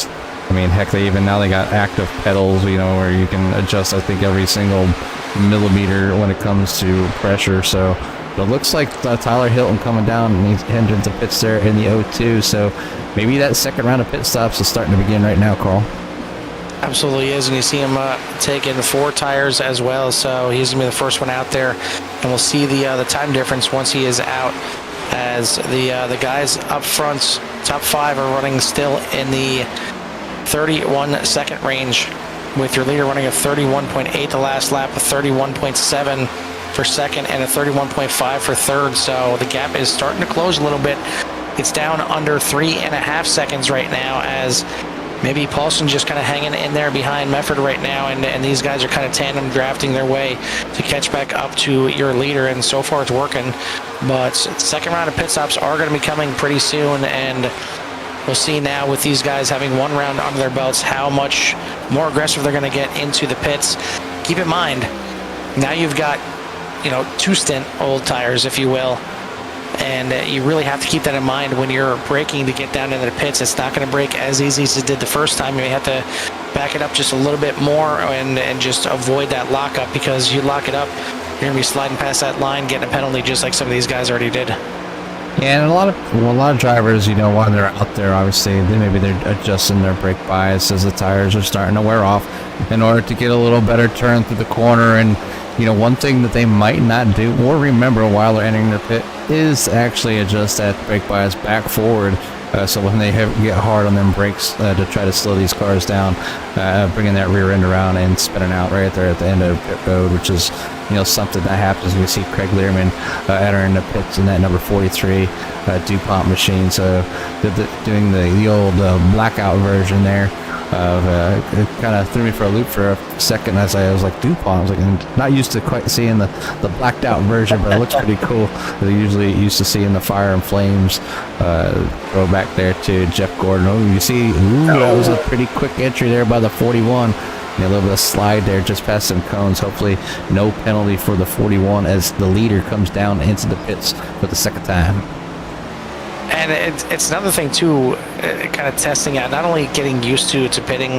heck, they got active pedals, where you can adjust, I think, every single millimeter when it comes to pressure. So it looks like Tyler Hilton coming down and he's heading into pits there in the O2. So maybe that second round of pit stops is starting to begin right now, Carl. Absolutely is, and you see him taking 4 tires as well. So he's gonna be the first one out there, and we'll see the time difference once he is out. As the guys up front, top 5, are running still in the 31 second range, with your leader running a 31.8 the last lap, a 31.7 for second, and a 31.5 for third. So the gap is starting to close a little bit. It's down under 3.5 seconds right now, as maybe Paulson just kind of hanging in there behind Mefford right now, and these guys are kind of tandem drafting their way to catch back up to your leader, and so far it's working. But second round of pit stops are going to be coming pretty soon, and we'll see now with these guys having 1 round under their belts how much more aggressive they're going to get into the pits. Keep in mind, now you've got 2 stint old tires, if you will, and you really have to keep that in mind when you're braking to get down into the pits. It's not going to brake as easy as it did the first time. You may have to back it up just a little bit more and just avoid that lockup, because you lock it up, you're going to be sliding past that line, getting a penalty just like some of these guys already did. Yeah, and a lot of drivers, while they're out there, obviously, they're adjusting their brake bias as the tires are starting to wear off in order to get a little better turn through the corner. And one thing that they might not do or remember while they're entering their pit is actually adjust that brake bias back forward. So when they get hard on them brakes to try to slow these cars down, bringing that rear end around and spinning out right there at the end of pit road, which is something that happens. We see Craig Learman entering the pits in that number 43 DuPont machine. So doing the old blackout version there. It kind of threw me for a loop for a second as I was like, DuPont. I was like, I'm not used to quite seeing the blacked out version, but it looks pretty cool. They usually used to seeing the fire and flames. Go back there to Jeff Gordon. Oh, you see, that was a pretty quick entry there by the 41. A little bit of slide there just past some cones. Hopefully no penalty for the 41 as the leader comes down into the pits for the second time. And it's another thing too, kind of testing out, not only getting used to pitting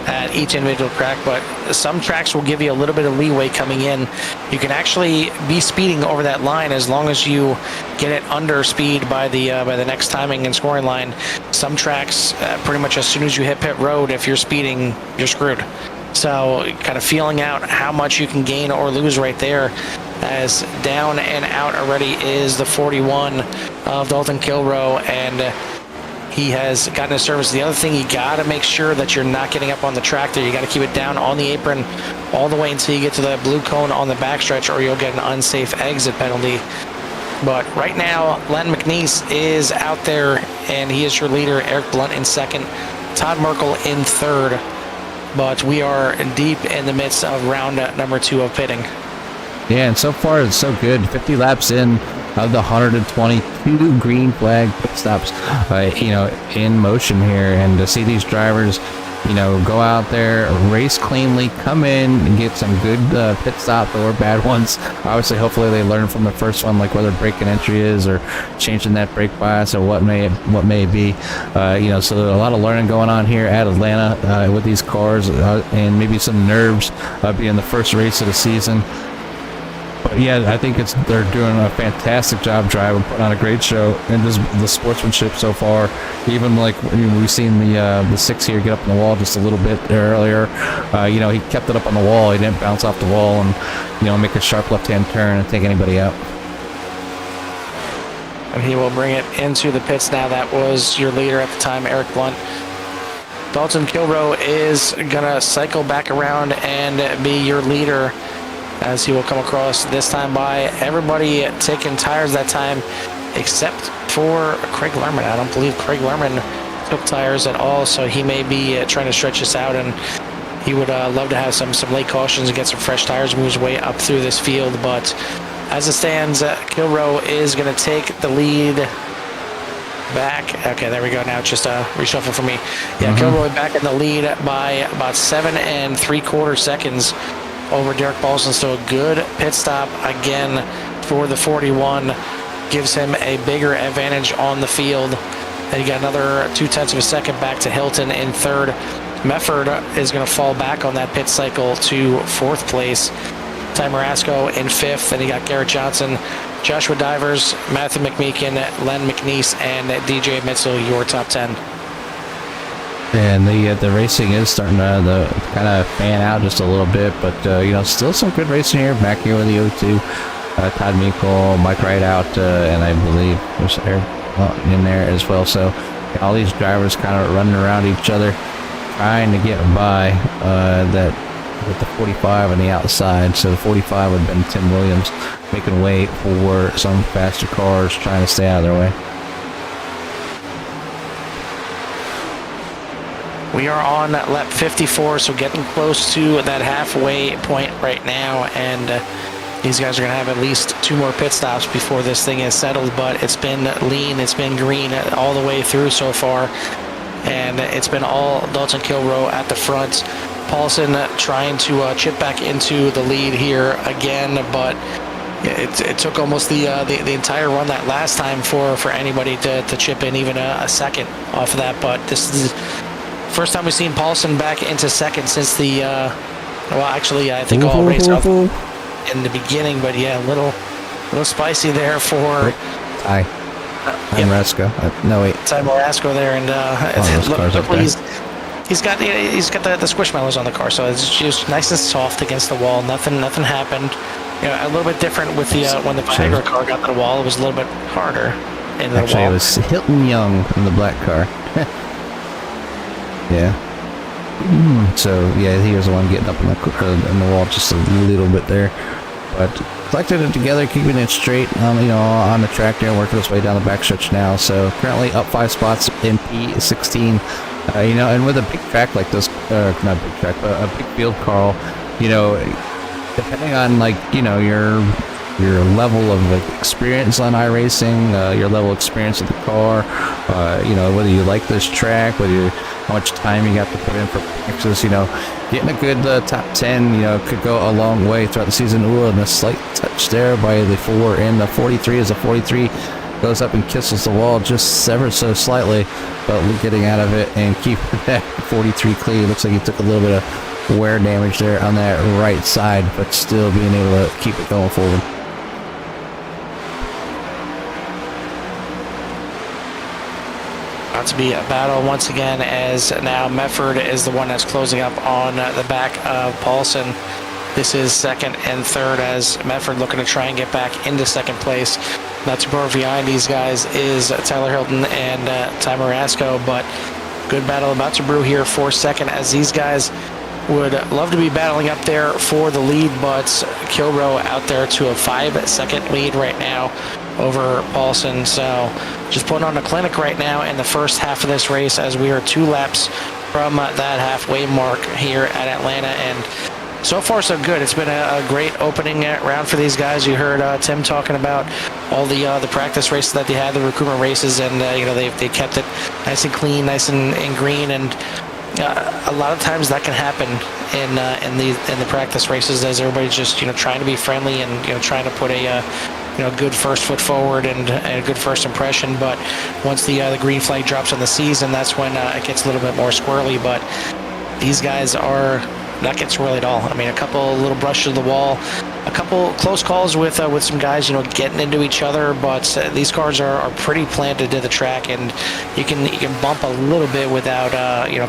at each individual track, but some tracks will give you a little bit of leeway coming in. You can actually be speeding over that line as long as you get it under speed by the next timing and scoring line. Some tracks, pretty much as soon as you hit pit road, if you're speeding, you're screwed. So kind of feeling out how much you can gain or lose right there, as down and out already is the 41 of Dalton Kilrow, and he has gotten his service. The other thing, you got to make sure that you're not getting up on the track there. You got to keep it down on the apron all the way until you get to the blue cone on the backstretch, or you'll get an unsafe exit penalty. But right now, Len McNeese is out there, and he is your leader. Eric Blunt in second, Todd Merkel in third. But we are deep in the midst of round number 2 of pitting. Yeah, and so far it's so good. 50 laps in of the 122 green flag pit stops, in motion here, and to see these drivers, go out there, race cleanly, come in and get some good pit stops or bad ones. Obviously, hopefully they learn from the first one, like whether braking entry is or changing that brake bias or what may be. So a lot of learning going on here at Atlanta with these cars, and maybe some nerves being the first race of the season. But yeah, I think they're doing a fantastic job driving, putting on a great show, and just the sportsmanship so far. Even like we've seen the 6 here get up on the wall just a little bit earlier. He kept it up on the wall. He didn't bounce off the wall and make a sharp left-hand turn and take anybody out. And he will bring it into the pits now. That was your leader at the time, Eric Blunt. Dalton Kilrow is gonna cycle back around and be your leader, as he will come across this time by everybody taking tires that time except for Craig Lerman. I don't believe Craig Lerman took tires at all, so he may be trying to stretch this out, and he would love to have some late cautions and get some fresh tires, move his way up through this field. But as it stands, Kilroe is going to take the lead back. Okay, there we go. Now just reshuffle for me. Yeah, Kilroe back in the lead by about 7 3/4 seconds over Derek Paulson. So a good pit stop again for the 41 gives him a bigger advantage on the field. And you got another 0.2 of a second back to Hilton in third. Mefford is going to fall back on that pit cycle to 4th place. Ty Marasco in 5th. Then you got Garrett Johnson, Joshua Divers, Matthew McMeekin, Len McNeese, and DJ Mitchell, your top 10. And the racing is starting to kind of fan out just a little bit, but still some good racing here. Back here with the O2, Todd Meikle, Mike Rideout, and I believe there's Eric in there as well. So all these drivers kind of running around each other, trying to get by that with the 45 on the outside. So the 45 would have been Tim Williams making way for some faster cars, trying to stay out of their way. We are on lap 54, so getting close to that halfway point right now, and these guys are going to have at least 2 more pit stops before this thing is settled. But it's been lean, it's been green all the way through so far, and it's been all Dalton Kilroe at the front. Paulson trying to chip back into the lead here again, but it took almost the entire run that last time for anybody to chip in even a second off of that. But this is first time we've seen Paulson back into second since the I think all race up in the beginning. But yeah, a little spicy there for Ty Marasco. No, wait. Ty Marasco there, and he's got the squishmallows on the car, so it's just nice and soft against the wall. Nothing happened. A little bit different with the when the Viagra car got to the wall. It was a little bit harder in the wall. It was Hilton Young in the black car. Yeah. So yeah, he was the one getting up in the wall just a little bit there, but collected it together, keeping it straight. On the track there, working its way down the backstretch now. So currently up 5 spots in P16. And with a big track like this, not big track, but a big field, Carl. Depending on your level of experience on iRacing, your level of experience with the car, whether you like this track, how much time you got to put in for practice, getting a good top 10, could go a long way throughout the season. Ooh, and a slight touch there by the 4 and the 43 as the 43 goes up and kisses the wall just ever so slightly, but getting out of it and keeping that 43 clean. Looks like he took a little bit of wear damage there on that right side, but still being able to keep it going forward. About to be a battle once again, as now Mefford is the one that's closing up on the back of Paulson. This is second and third, as Mefford looking to try and get back into second place. Not too far behind these guys is Tyler Hilton and Ty Marasco, but good battle about to brew here for second, as these guys would love to be battling up there for the lead, but Kilroe out there to a 5-second lead right now over Paulson. So just putting on a clinic right now in the first half of this race, as we are 2 laps from that halfway mark here at Atlanta. And so far so good. It's been a great opening round for these guys. You heard Tim talking about all the practice races that they had, the recruitment races, and they kept it nice and clean, nice and green. And a lot of times that can happen in the practice races, as everybody's just trying to be friendly and trying to put a good first foot forward and a good first impression. But once the green flag drops on the season, that's when it gets a little bit more squirrely. But these guys are not getting squirrely at all. I mean, a couple little brushes of the wall, a couple close calls with some guys getting into each other, but these cars are pretty planted to the track, and you can bump a little bit without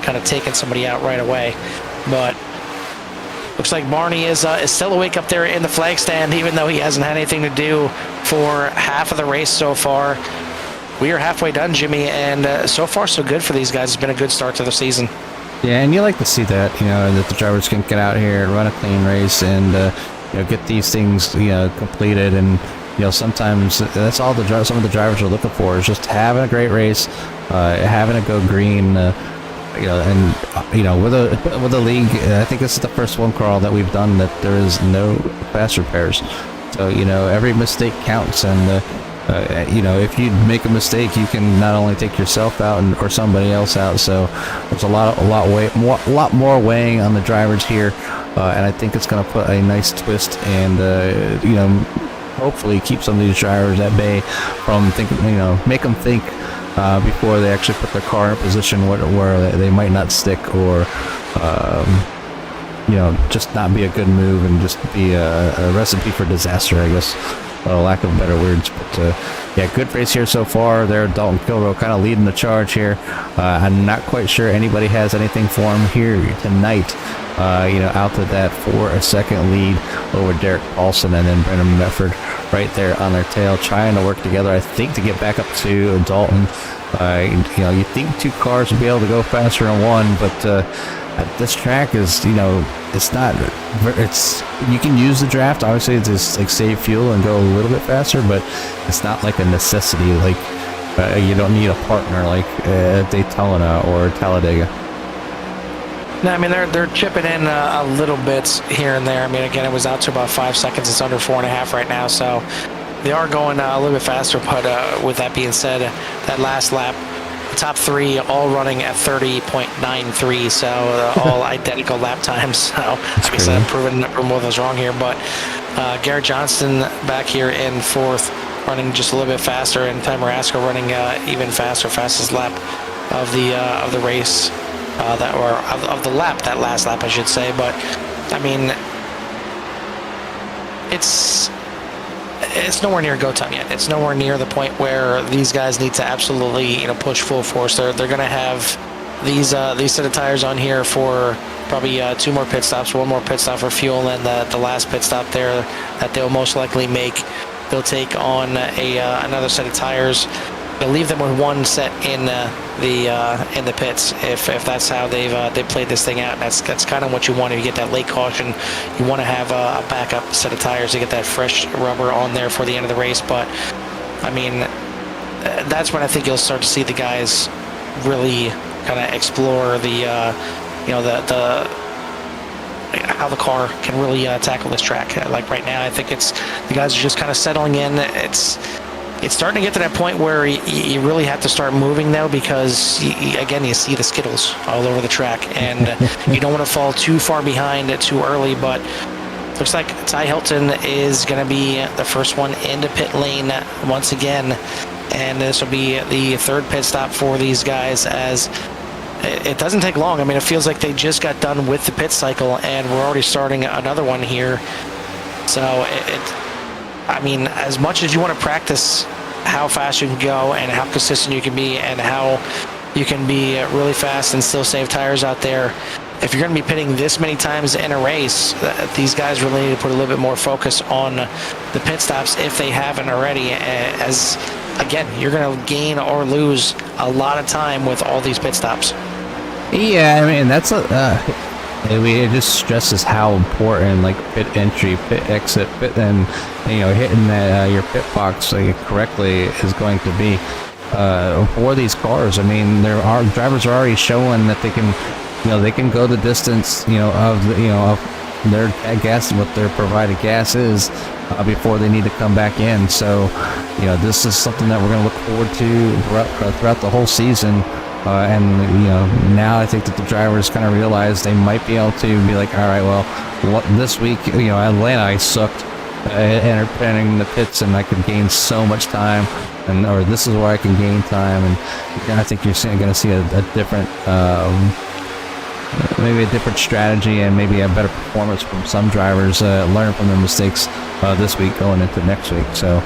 kind of taking somebody out right away. But looks like Barney is still awake up there in the flag stand, even though he hasn't had anything to do for half of the race so far. We are halfway done, Jimmy, and so far so good for these guys. It's been a good start to the season. Yeah, and you like to see that, that the drivers can get out here and run a clean race and, get these things, completed and, sometimes that's all some of the drivers are looking for, is just having a great race, having it go green. With a league, I think this is the first one, Carl, that we've done that there is no fast repairs. So every mistake counts, and if you make a mistake, you can not only take yourself out or somebody else out. So there's a lot more weighing on the drivers here, and I think it's going to put a nice twist and hopefully keep some of these drivers at bay from thinking, make them think before they actually put their car in a position where they might not stick, or just not be a good move and just be a recipe for disaster, I guess, lack of better words. But good race here so far. There, Dalton Kilroe kind of leading the charge here. I'm not quite sure anybody has anything for him here tonight. Out to that for a second lead over Derek Paulson, and then Brendan Medford right there on their tail, trying to work together, I think, to get back up to Dalton. You think two cars would be able to go faster than one, but this track is, it's not. You can use the draft, obviously, to like save fuel and go a little bit faster, but it's not like a necessity. Like you don't need a partner like Daytona or Talladega. No, I mean, they're chipping in a little bit here and there. I mean, again, it was out to about 5 seconds. It's under 4.5 right now, so they are going a little bit faster. But with that being said, that last lap, the top three all running at 30.93, so all identical lap times. So I guess I've proven both of us wrong here. But Garrett Johnston back here in fourth, running just a little bit faster, and Ty Marasco running even faster, fastest lap of the race. Of the lap, that last lap, I should say. But I mean, it's nowhere near go time yet. It's nowhere near the point where these guys need to absolutely push full force. They're going to have these set of tires on here for probably 2 more pit stops, 1 more pit stop for fuel, and the last pit stop there that they'll most likely make. They'll take on another set of tires. They'll leave them with 1 set in the pits if that's how they've played this thing out. That's kind of what you want. If you get that late caution, you want to have a backup set of tires to get that fresh rubber on there for the end of the race. But I mean, that's when I think you'll start to see the guys really kind of explore the how the car can really tackle this track. Like right now, I think the guys are just kind of settling in. It's starting to get to that point where you really have to start moving now, because again, you see the Skittles all over the track, and you don't want to fall too far behind too early. But looks like Ty Hilton is going to be the first one into pit lane once again, and this will be the 3rd pit stop for these guys, as it doesn't take long. I mean, it feels like they just got done with the pit cycle, and we're already starting another one here. So I mean, as much as you want to practice how fast you can go and how consistent you can be and how you can be really fast and still save tires out there, if you're going to be pitting this many times in a race, these guys really need to put a little bit more focus on the pit stops if they haven't already, as again, you're going to gain or lose a lot of time with all these pit stops. Yeah, I mean, that's it just stresses how important like pit entry, pit exit, pit, and hitting that your pit box correctly is going to be for these cars. I mean, drivers are already showing that they can go the distance of their gas, what their provided gas is, before they need to come back in. So this is something that we're going to look forward to throughout the whole season. Now I think that the drivers kind of realize they might be able to be like, all right, well, this week, Atlanta, I sucked entering the pits, and I could gain so much time, or this is where I can gain time, and I think you're going to see a different, maybe a different strategy, and maybe a better performance from some drivers, learn from their mistakes this week going into next week. So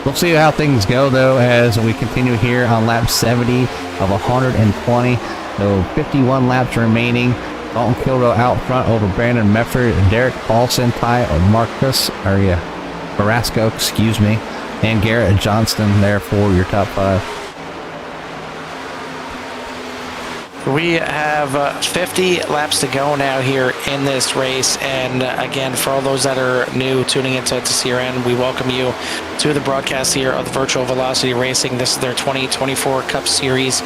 we'll see how things go, though, as we continue here on lap 70 of 120. So 51 laps remaining. Dalton Kilroe out front over Brandon Medford, Derek Paulson, Ty Marasco, and Garrett Johnston there for your top 5. We have 50 laps to go now here in this race, and again, for all those that are new tuning into CRN, we welcome you to the broadcast here of the Virtual Velocity Racing. This is their 2024 Cup Series,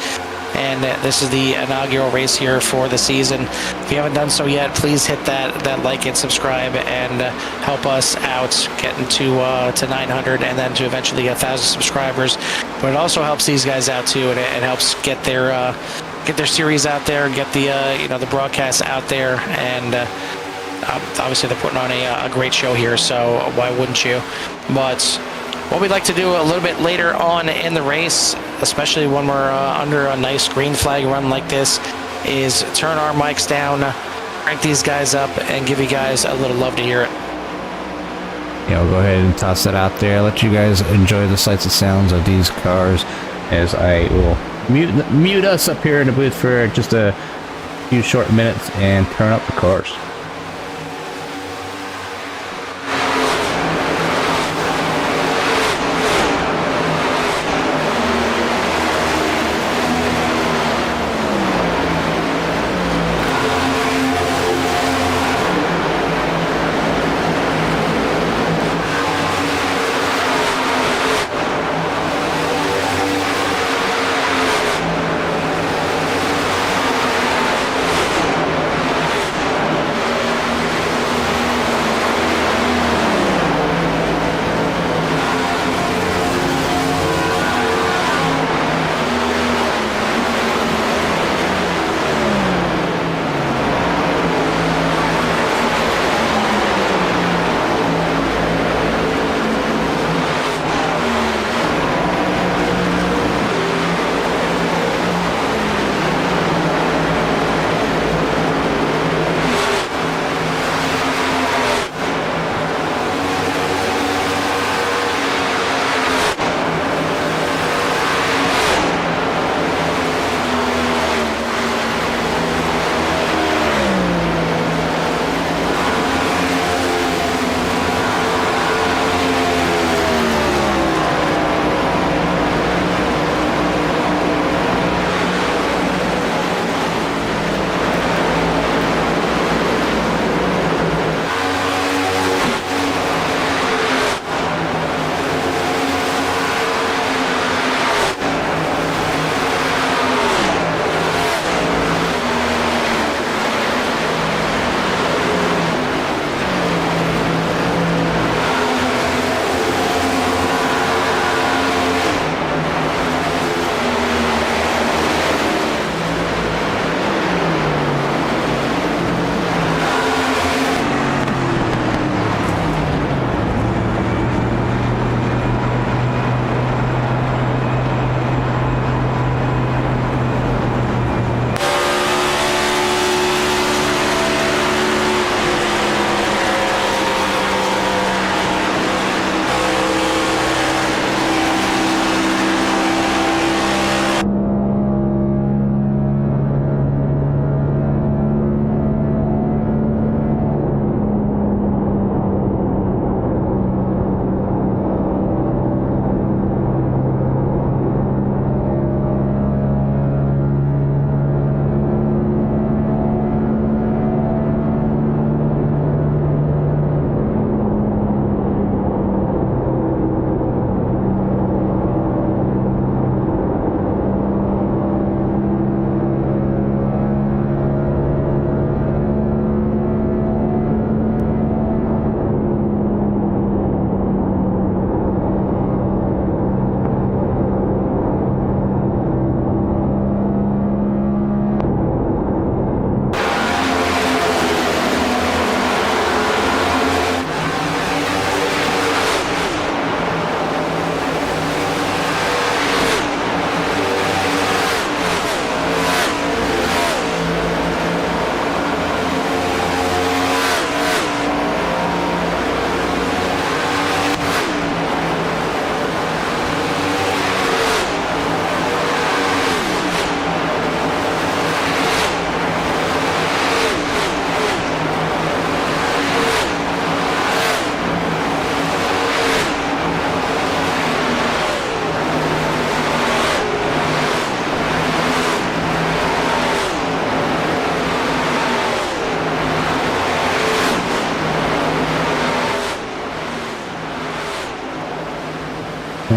and this is the inaugural race here for the season. If you haven't done so yet, please hit that like and subscribe and help us out getting to 900 and then to eventually 1,000 subscribers. But it also helps these guys out too, and it helps get their series out there, get the broadcast out there, and obviously they're putting on a great show here, so why wouldn't you? But what we'd like to do a little bit later on in the race, especially when we're under a nice green flag run like this, is turn our mics down, crank these guys up, and give you guys a little love to hear it. Yeah, we'll go ahead and toss that out there. Let you guys enjoy the sights and sounds of these cars as I will mute us up here in the booth for just a few short minutes and turn up the cars.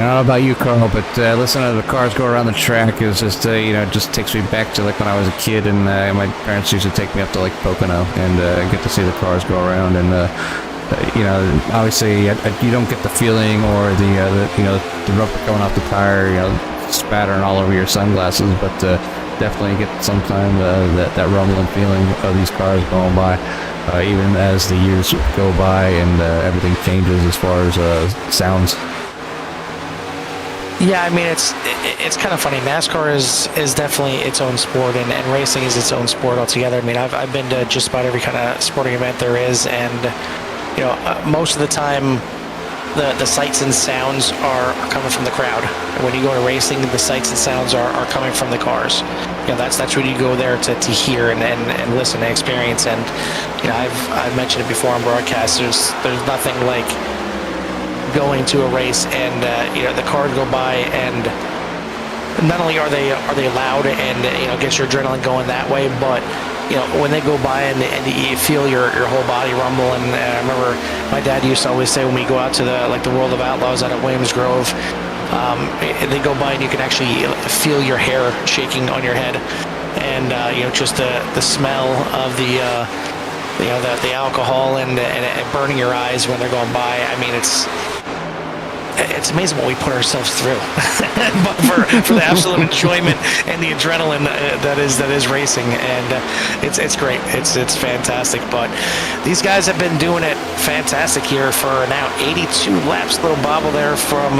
don't know about you, Carl, but listening to the cars go around the track is just, just takes me back to like when I was a kid, and my parents used to take me up to Lake Pocono and get to see the cars go around. And obviously, you don't get the feeling or the rubber going off the tire, spattering all over your sunglasses, but definitely get sometime that rumbling feeling of these cars going by, even as the years go by and everything changes as far as sounds. Yeah, I mean, it's kind of funny. NASCAR is definitely its own sport, and racing is its own sport altogether. I mean, I've been to just about every kind of sporting event there is, and most of the time, the sights and sounds are coming from the crowd. And when you go to racing, the sights and sounds are coming from the cars. That's what you go there to hear and listen and experience. And I've mentioned it before on broadcast. There's nothing like going to a race and the cars go by, and not only are they loud and gets your adrenaline going that way, but when they go by and you feel your whole body rumble. And I remember my dad used to always say, when we go out to the World of Outlaws out at Williams Grove, they go by and you can actually feel your hair shaking on your head, and just the smell of the alcohol and burning your eyes when they're going by. I mean, it's amazing what we put ourselves through, but for the absolute enjoyment and the adrenaline that is racing, and it's great. It's fantastic. But these guys have been doing it fantastic here for now 82 laps. Little bobble there from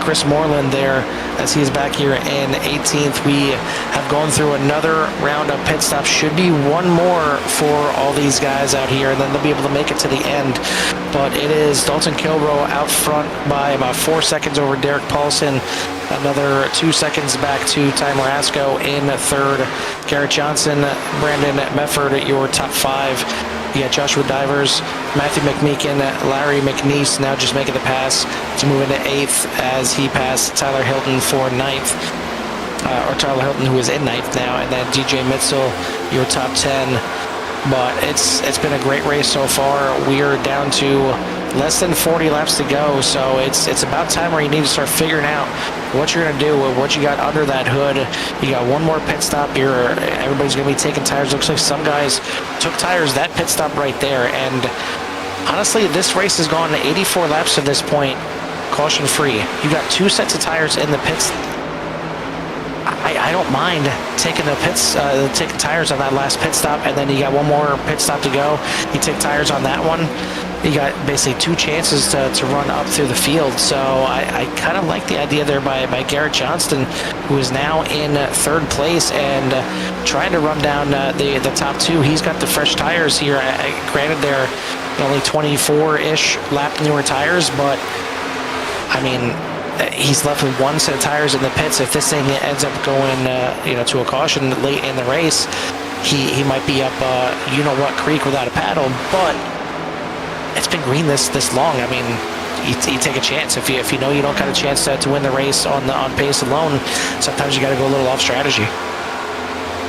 Chris Moreland there as he's back here in 18th. We have gone through another round of pit stops. Should be one more for all these guys out here, and then they'll be able to make it to the end. But it is Dalton Kilbro out front by about 4 seconds over Derek Paulson. Another 2 seconds back to Ty Marasco in third. Garrett Johnson, Brandon Mefford, your top five. You got Joshua Divers, Matthew McMeekin, Larry McNeese now just making the pass to move into 8th as he passed Tyler Hilton for 9th. Or Tyler Hilton, who is in 9th now, and then DJ Mitchell, your top 10. But it's been a great race so far. We are down to less than 40 laps to go, so it's about time where you need to start figuring out what you're going to do, what you got under that hood. You got one more pit stop. Everybody's going to be taking tires. Looks like some guys took tires that pit stop right there. And honestly, this race has gone 84 laps to this point, caution free. You got 2 sets of tires in the pits. I don't mind taking taking tires on that last pit stop, and then you got one more pit stop to go. You take tires on that one. You got basically 2 chances to run up through the field. So I kind of like the idea there by Garrett Johnston, who is now in third place and trying to run down the top 2. He's got the fresh tires here. Granted, they're only 24-ish lap newer tires, but I mean, he's left with 1 set of tires in the pits. If this thing ends up going to a caution late in the race, he might be up what creek without a paddle. But it's been green this long. I mean, you take a chance if you know you don't got a chance to win the race on pace alone. Sometimes you got to go a little off strategy.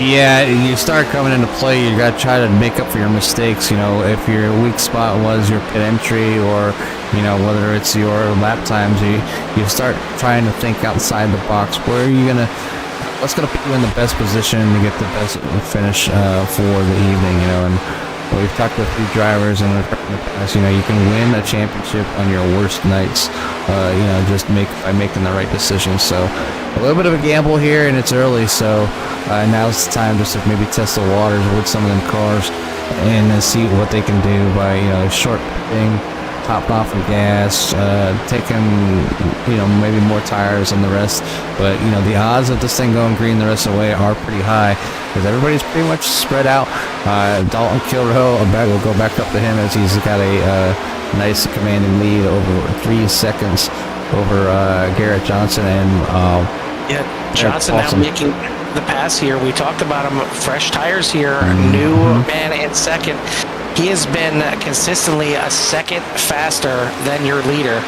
Yeah, you start coming into play, you got to try to make up for your mistakes. If your weak spot was your pit entry or, whether it's your lap times, you start trying to think outside the box. What's going to put you in the best position to get the best finish for the evening, and we've talked to a few drivers in the past, you can win a championship on your worst nights, just by making the right decisions. So a little bit of a gamble here, and it's early, so now's the time just to maybe test the waters with some of them cars and see what they can do by short pitting, topping off of gas, taking maybe more tires than the rest. But the odds of this thing going green the rest of the way are pretty high because everybody's pretty much spread out. Dalton Kilroe, we'll go back up to him as he's got a nice commanding lead over 3 seconds over Garrett Johnson and Johnson now making the pass here. We talked about him, fresh tires here, new man in second. He has been consistently a second faster than your leader.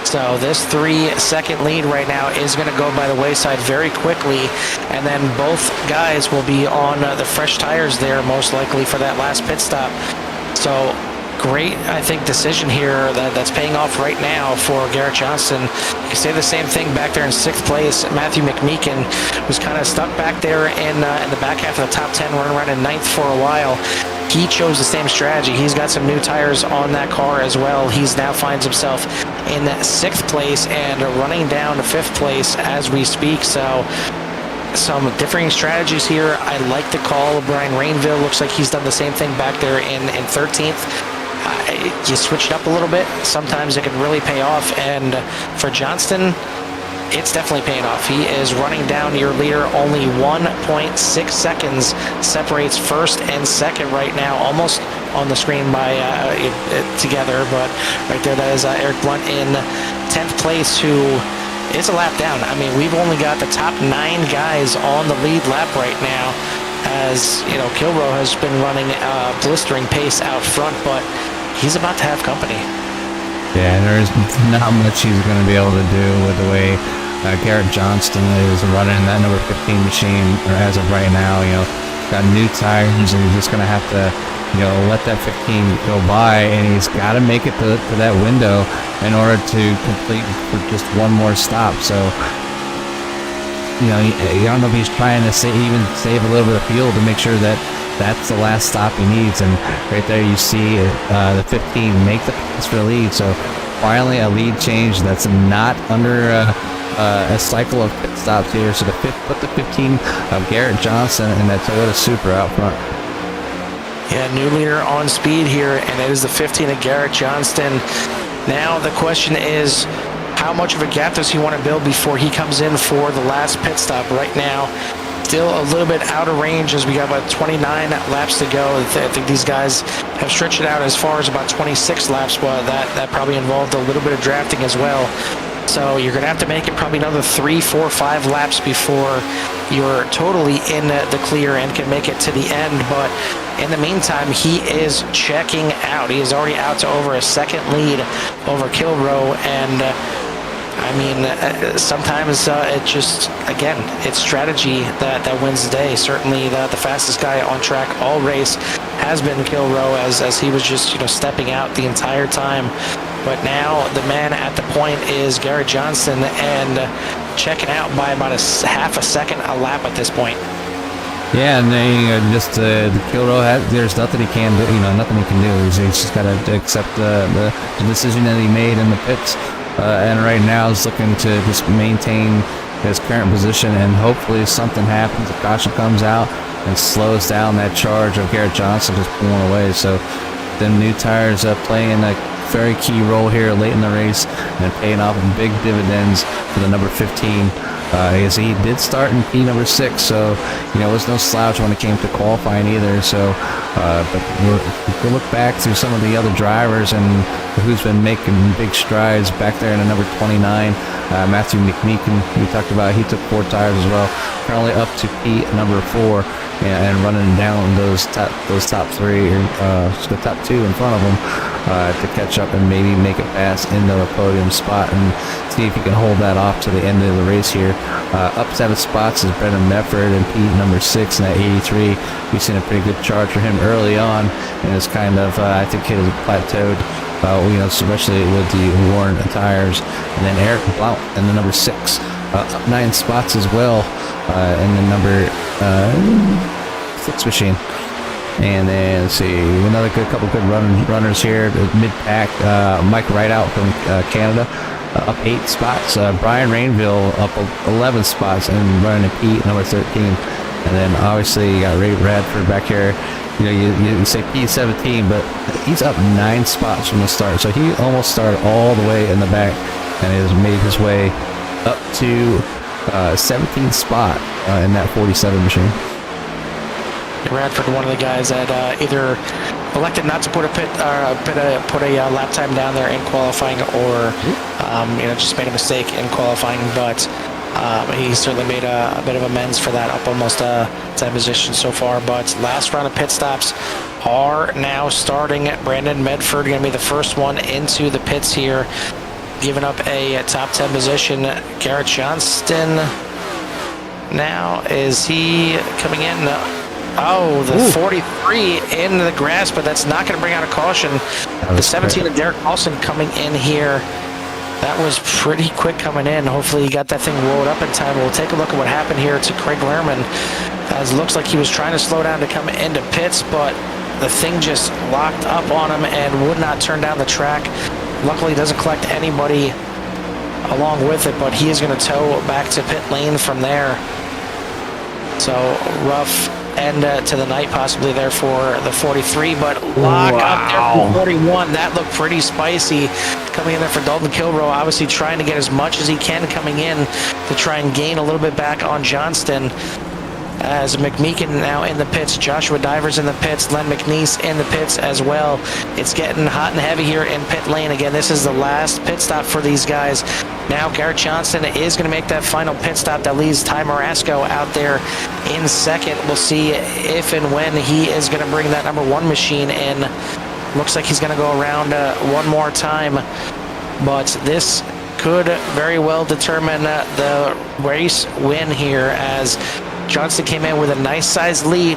So this 3-second lead right now is going to go by the wayside very quickly, and then both guys will be on the fresh tires there most likely for that last pit stop. So great, I think, decision here that's paying off right now for Garrett Johnston. You can say the same thing back there in 6th place. Matthew McMeekin was kind of stuck back there in the back half of the top 10, running around in 9th for a while. He chose the same strategy. He's got some new tires on that car as well. He's now finds himself in 6th place and running down to 5th place as we speak. So some differing strategies here. I like the call of Brian Rainville. Looks like he's done the same thing back there in 13th. You switch it up a little bit. Sometimes it can really pay off. And for Johnston, it's definitely paying off. He is running down your leader. Only 1.6 seconds separates first and second right now, almost on the screen by together. But right there, that is Eric Blunt in 10th place, who is a lap down. I mean, we've only got the top 9 guys on the lead lap right now, as you know, Kilroe has been running a blistering pace out front, but he's about to have company. Yeah, there's not much he's going to be able to do with the way Garrett Johnston is running that number 15 machine, or as of right now. You know, got new tires, and he's just going to have to, you know, let that 15 go by, and he's got to make it to that window in order to complete for just one more stop. So, you know, I don't know if he's trying to save a little bit of fuel to make sure that that's the last stop he needs. And right there you see the 15 make the pass for the lead. So finally a lead change that's not under a cycle of pit stops here. So put the 15 of Garrett Johnston and that Toyota Supra out front. Yeah, new leader on speed here, and it is the 15 of Garrett Johnston. Now the question is, how much of a gap does he want to build before he comes in for the last pit stop? Right now, still a little bit out of range, as we got about 29 laps to go. I think these guys have stretched it out as far as about 26 laps, but that probably involved a little bit of drafting as well. So you're going to have to make it probably another 3, 4, 5 laps before you're totally in the clear and can make it to the end. But in the meantime, he is checking out. He is already out to over a second lead over Kilroe, and I mean, sometimes it just, again, it's strategy that wins the day. Certainly the fastest guy on track all race has been Kilroe, as he was just, you know, stepping out the entire time. But now the man at the point is Garrett Johnston, and checking out by about half a second a lap at this point. Yeah, and then just the Kilroe, there's nothing he can do. You know, nothing he can do. He's just got to accept the decision that he made in the pits. And right now is looking to just maintain his current position, and hopefully something happens. A caution comes out and slows down that charge of Garrett Johnston just pulling away. So the new tires playing a very key role here late in the race and paying off big dividends for the number 15. As he did start in P number 6, so you know it was no slouch when it came to qualifying either. So, but if we look back through some of the other drivers and who's been making big strides back there in the number 29, Matthew McMeekin, we talked about, he took 4 tires as well, currently up to P number 4 and running down those top 3 or the top 2 in front of him to catch up and maybe make it past into a podium spot and see if he can hold that off to the end of the race here. Up 7 spots is Brendan Mefford and P number 6 in that 83. We've seen a pretty good charge for him early on, and it's kind of I think it has plateaued. You know, especially with the worn tires. And then Eric Blount in the number 6, up 9 spots as well in the number 6 machine. And then let's see, another couple good runners here. Mid-pack, Mike Rideout from Canada, up 8 spots. Brian Rainville up 11 spots and running a P number 13. And then obviously you got Ray Radford back here. You know, you say P17, but he's up 9 spots from the start. So he almost started all the way in the back and has made his way up to 17th spot in that 47 machine. Radford, one of the guys that either elected not to put a lap time down there in qualifying, or you know, just made a mistake in qualifying, but he certainly made a bit of amends for that, up almost 10 positions so far. But last round of pit stops are now starting. Brandon Medford going to be the first one into the pits here, giving up a top 10 position. Garrett Johnston now, is he coming in? No. Oh, the 43 in the grass, but that's not going to bring out a caution. The 17 of Derek Paulson coming in here. That was pretty quick coming in. Hopefully he got that thing rolled up in time. We'll take a look at what happened here to Craig Lehrman, as it looks like he was trying to slow down to come into pits, but the thing just locked up on him and would not turn down the track. Luckily, he doesn't collect anybody along with it, but he is going to tow back to pit lane from there. So rough end to the night possibly there for the 43, but lock up there for 41. That looked pretty spicy coming in there for Dalton Kilrow, obviously trying to get as much as he can coming in to try and gain a little bit back on Johnston. As McMeekin now in the pits, Joshua Divers in the pits, Len McNeese in the pits as well. It's getting hot and heavy here in pit lane. Again, this is the last pit stop for these guys. Now Garrett Johnston is going to make that final pit stop that leaves Ty Marasco out there in second. We'll see if and when he is going to bring that number 1 machine in. Looks like he's going to go around one more time, but this could very well determine the race win here, as Johnston came in with a nice sized lead,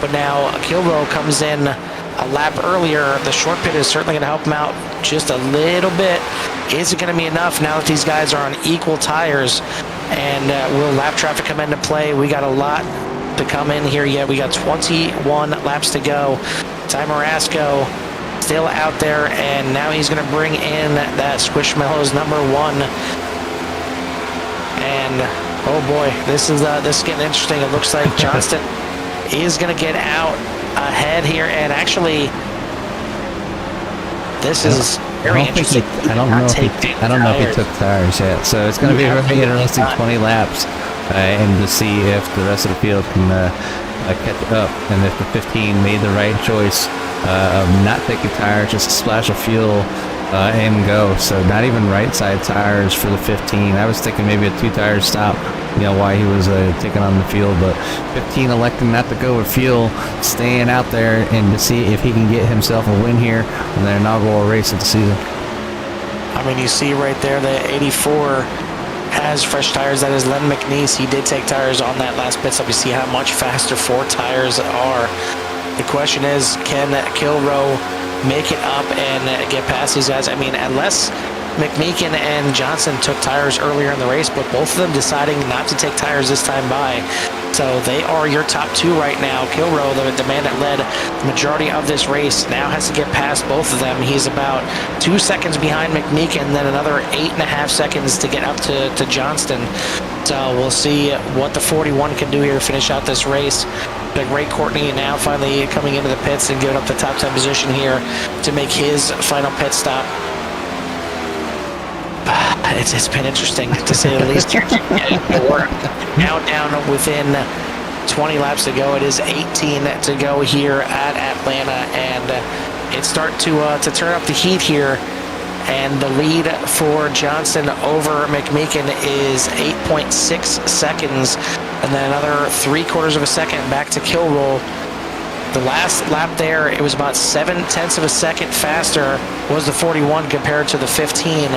but now Kilrow comes in a lap earlier. The short pit is certainly going to help him out just a little bit. Is it going to be enough now that these guys are on equal tires? And will lap traffic come into play? We got a lot to come in here yet. We got 21 laps to go. Ty Marasco still out there, and now he's going to bring in that Squishmallows number 1. And oh boy, this is getting interesting. It looks like Johnston is going to get out ahead here, and actually, this is very interesting. I don't know if he took tires yet, so it's going to be a very interesting 20 laps, and to see if the rest of the field can catch up, and if the 15 made the right choice of not taking tires, just a splash of fuel. And go. So not even right side tires for the 15. I was thinking maybe a 2-tire stop, why he was taking on the field, but 15 electing not to go with fuel, staying out there, and to see if he can get himself a win here in their inaugural race of the season. I mean, you see right there that 84 has fresh tires. That is Len McNeese. He did take tires on that last pit stop. You see how much faster 4 tires are. The question is, can Kilrow make it up and get past these guys? I mean, unless McMeekin and Johnson took tires earlier in the race, but both of them deciding not to take tires this time by. So they are your top 2 right now. Kilrow, the man that led the majority of this race, now has to get past both of them. He's about 2 seconds behind McMeekin, then another 8.5 seconds to get up to Johnston. So we'll see what the 41 can do here to finish out this race. But Ray Courtney now finally coming into the pits and giving up the top 10 position here to make his final pit stop. It's been interesting, to say the least. We're now down within 20 laps to go. It is 18 to go here at Atlanta, and it's starting to turn up the heat here. And the lead for Johnson over McMeekin is 8.6 seconds. And then another 3/4 of a second back to Kilrow. The last lap there, it was about 0.7 of a second faster was the 41 compared to the 15.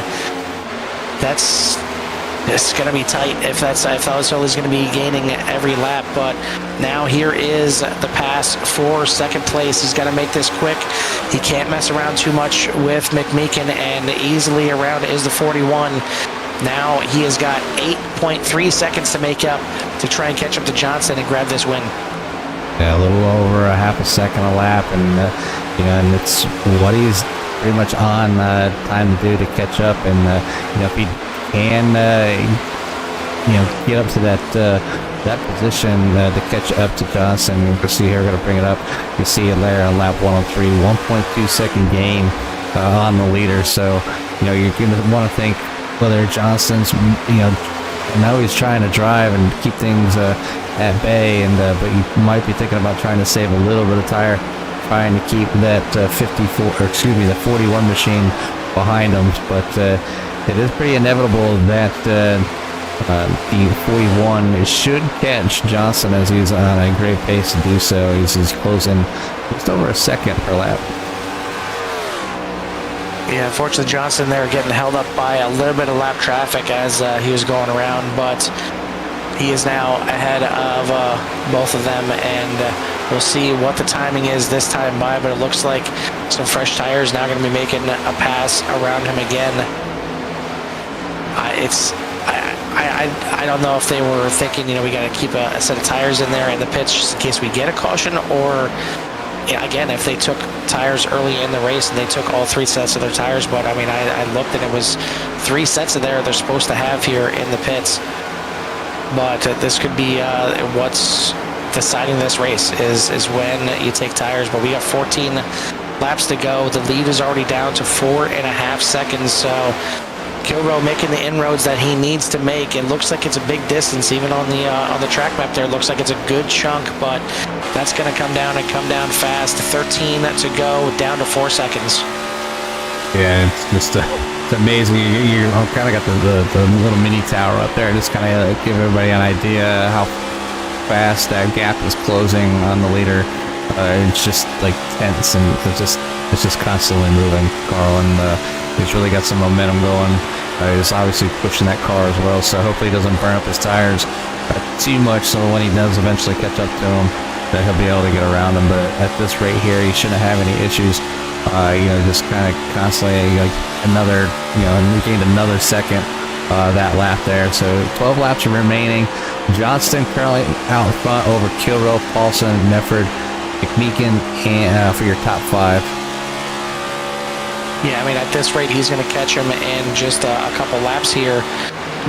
It's going to be tight if Felicelli is going to be gaining every lap. But now here is the pass for second place. He's got to make this quick. He can't mess around too much with McMeekin, and easily around is the 41. Now he has got 8.3 seconds to make up to try and catch up to Johnson and grab this win. Yeah, a little over a half a second a lap, and and it's what he's pretty much on time to do to catch up. And if he can, get up to that position to catch up to Johnson. We'll see here. We're going to bring it up. You see it there on lap 103, 1.2 second gain on the leader. So you're going to want to think whether Johnston's, I know he's trying to drive and keep things at bay, and but you might be thinking about trying to save a little bit of tire, trying to keep that the 41 machine behind him. But it is pretty inevitable that the 41 should catch Johnson, as he's on a great pace to do so. He's closing just over a second per lap. Yeah, unfortunately, Johnson there getting held up by a little bit of lap traffic as he was going around, but he is now ahead of both of them, and We'll see what the timing is this time by, but it looks like some fresh tires now going to be making a pass around him again. I don't know if they were thinking, we got to keep a set of tires in there in the pits just in case we get a caution, or again, if they took tires early in the race and they took all 3 sets of their tires. But I mean, I looked and it was 3 sets of they're supposed to have here in the pits. But this could be what's deciding this race is when you take tires. But we got 14 laps to go. The lead is already down to 4.5 seconds. So Kilroe making the inroads that he needs to make. It looks like it's a big distance, even on the track map there. It looks like it's a good chunk, but that's going to come down and come down fast. 13 to go, down to 4 seconds. Yeah, it's just it's amazing. You kind of got the little mini tower up there, just kind of give everybody an idea how fast that gap is closing on the leader. It's just like tense, and it's just constantly moving, Carl, and he's really got some momentum going. He's obviously pushing that car as well, so hopefully he doesn't burn up his tires too much, so when he does eventually catch up to him, that he'll be able to get around him. But at this rate here, he shouldn't have any issues. Just kind of constantly, another, he gained another second that lap there. So 12 laps are remaining. Johnston currently out in front over Kilroe, Paulson, Mefford, McMeekin, and for your top 5. Yeah, I mean, at this rate, he's going to catch him in just a couple laps here.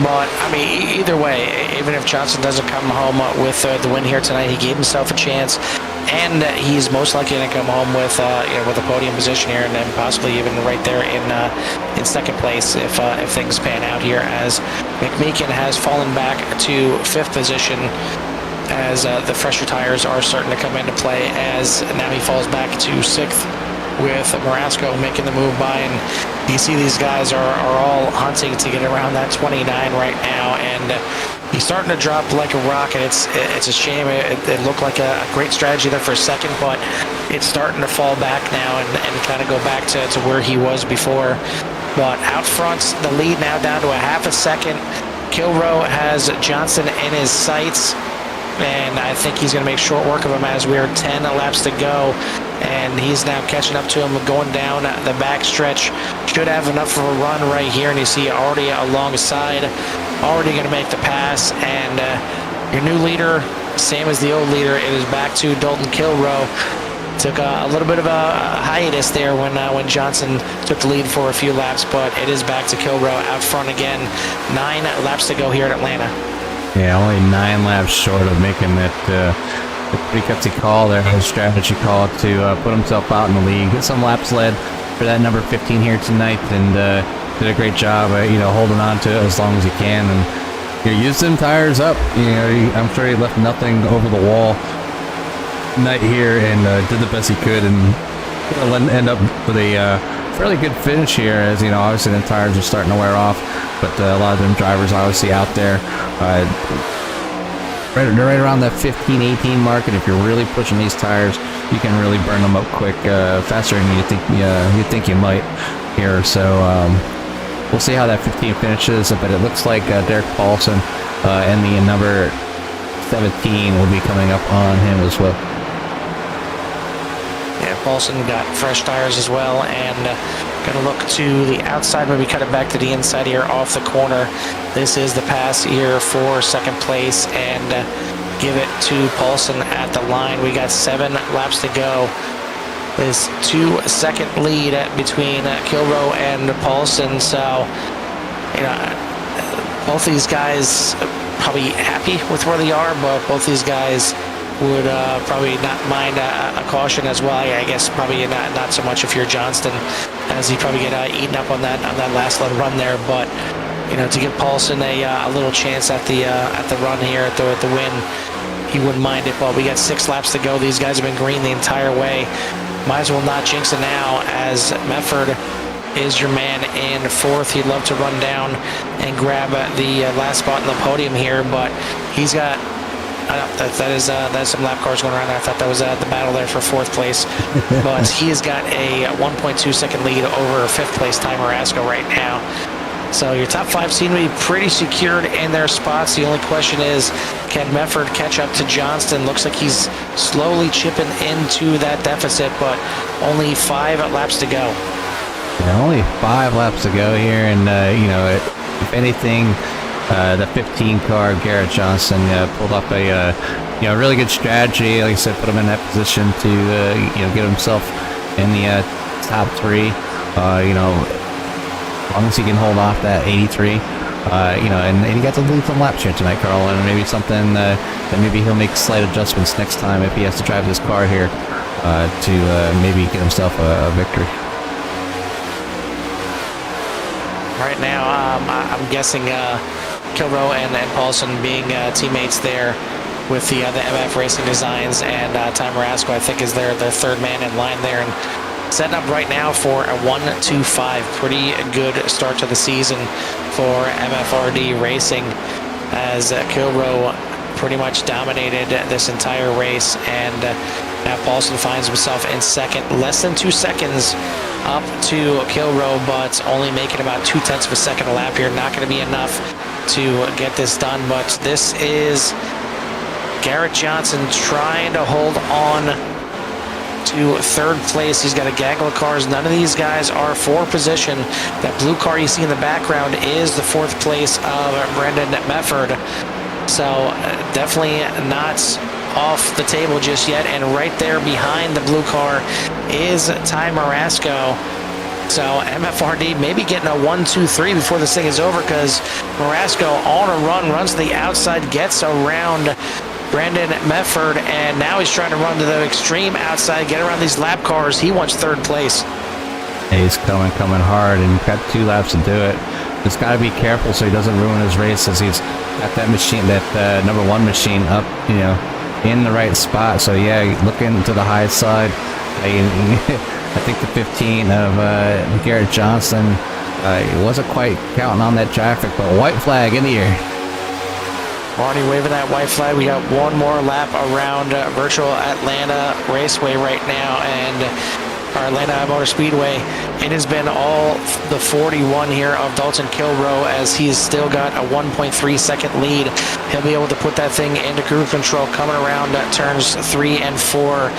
But, I mean, either way, even if Johnson doesn't come home with the win here tonight, he gave himself a chance. And he's most likely going to come home with a podium position here, and then possibly even right there in second place if things pan out here, as McMeekin has fallen back to 5th position as the fresher tires are starting to come into play, as now he falls back to 6th with Marasco making the move by. And you see these guys are all hunting to get around that 29 right now, and he's starting to drop like a rock, and it's a shame. It looked like a great strategy there for a second, but it's starting to fall back now and kind of go back to where he was before. But out front, the lead now down to a half a second. Kilroe has Johnson in his sights, and I think he's going to make short work of him, as we are 10 laps to go. And he's now catching up to him, going down the back stretch. Should have enough of a run right here, and you see already alongside, already going to make the pass. And your new leader, same as the old leader, it is back to Dalton Kilroe. Took a little bit of a hiatus there when Johnson took the lead for a few laps, but it is back to Kilroe out front again. 9 laps to go here at Atlanta. Yeah, only 9 laps short of making that a pretty gutsy call there, a strategy call to put himself out in the league. Get some laps led for that number 15 here tonight, and did a great job, holding on to it as long as he can, and use them tires up. I'm sure he left nothing over the wall tonight here, and did the best he could, and end up with a fairly good finish here, as obviously the tires are starting to wear off, but a lot of them drivers obviously out there. Right around that 15-18 mark, and if you're really pushing these tires, you can really burn them up quick, faster than you think you might here. So we'll see how that 15 finishes, but it looks like Derek Paulson and the number 17 will be coming up on him as well. Yeah, Paulson got fresh tires as well, and going to look to the outside, maybe cut it back to the inside here off the corner. This is the pass here for second place, and give it to Paulson at the line. We got 7 laps to go. This 2-second lead between Kilroe and Paulson. So, both these guys probably happy with where they are, but both these guys would probably not mind a caution as well. I guess probably not so much if you're Johnston, as he probably get eaten up on that last little run there. But to give Paulson a little chance at the run here, at the win, he wouldn't mind it. But we got 6 laps to go. These guys have been green the entire way. Might as well not jinx it now, as Mefford is your man in 4th. He'd love to run down and grab the last spot in the podium here, but he's got. That is some lap cars going around. I thought that was the battle there for 4th place. But he has got a 1.2 second lead over 5th place Ty Marasco right now. So your top 5 seem to be pretty secured in their spots. The only question is, can Mefford catch up to Johnston? Looks like he's slowly chipping into that deficit, but only 5 laps to go. Yeah, only 5 laps to go here, and if anything, the 15 car Garrett Johnston pulled up a really good strategy. Like I said, put him in that position to get himself in the top 3. As long as he can hold off that 83, and he got to lead some laps here tonight, Carl, and maybe something that maybe he'll make slight adjustments next time if he has to drive this car here to maybe get himself a victory. Right now, I'm guessing Kilroe and Paulson being teammates there with the MF Racing Designs, and Ty Marasco, I think, is their third man in line there, and setting up right now for a 1-2-5. Pretty good start to the season for MFRD Racing, as Kilroe pretty much dominated this entire race, and now Paulson finds himself in second, less than 2 seconds up to Kilroe, but only making about 0.2 of a second a lap here. Not going to be enough to get this done, but this is Garrett Johnston trying to hold on to third place. He's got a gaggle of cars. None of these guys are for position. That blue car you see in the background is the 4th place of Brendan Mefford. So definitely not off the table just yet. And right there behind the blue car is Ty Marasco. So MFRD maybe getting a 1-2-3 before this thing is over, because Marasco on a run, runs to the outside, gets around Brandon Mefford, and now he's trying to run to the extreme outside, get around these lap cars. He wants 3rd place. He's coming hard, and got 2 laps to do it. Just got to be careful so he doesn't ruin his race, as he's got that machine, that number 1 machine up, in the right spot. So yeah, looking to the high side. I think the 15 of Garrett Johnston wasn't quite counting on that traffic, but white flag in the air. Already waving that white flag. We got one more lap around virtual Atlanta Raceway right now, and our Atlanta Motor Speedway. It has been all the 41 here of Dalton Kilroe, as he's still got a 1.3 second lead. He'll be able to put that thing into cruise control coming around turns 3 and 4.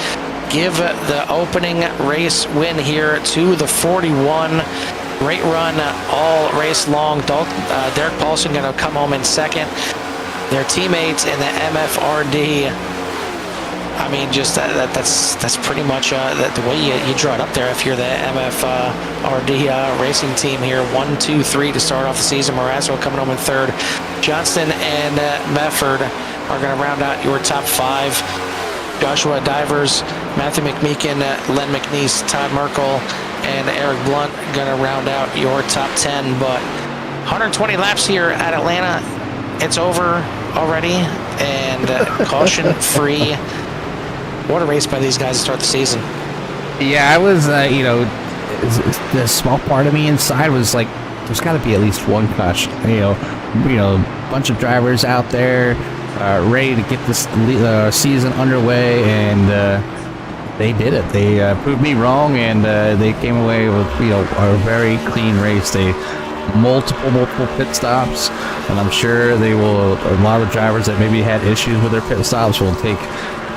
Give the opening race win here to the 41. Great run all race long. Derek Paulson going to come home in second. Their teammates in the MFRD, I mean, just that's pretty much the way you draw it up there. If you're the MFRD racing team here, 1, 2, 3 to start off the season. Marasco coming home in 3rd. Johnston and Mefford are going to round out your top 5. Joshua Divers, Matthew McMeekin, Len McNeese, Todd Merkel, and Eric Blunt going to round out your top 10. But 120 laps here at Atlanta. It's over already, and caution free. What a race by these guys to start the season. Yeah, I was, the small part of me inside was like, there's got to be at least one caution. Bunch of drivers out there ready to get this season underway, and they did it. They proved me wrong, and they came away with a very clean race. They multiple pit stops, and I'm sure they will. A lot of drivers that maybe had issues with their pit stops will take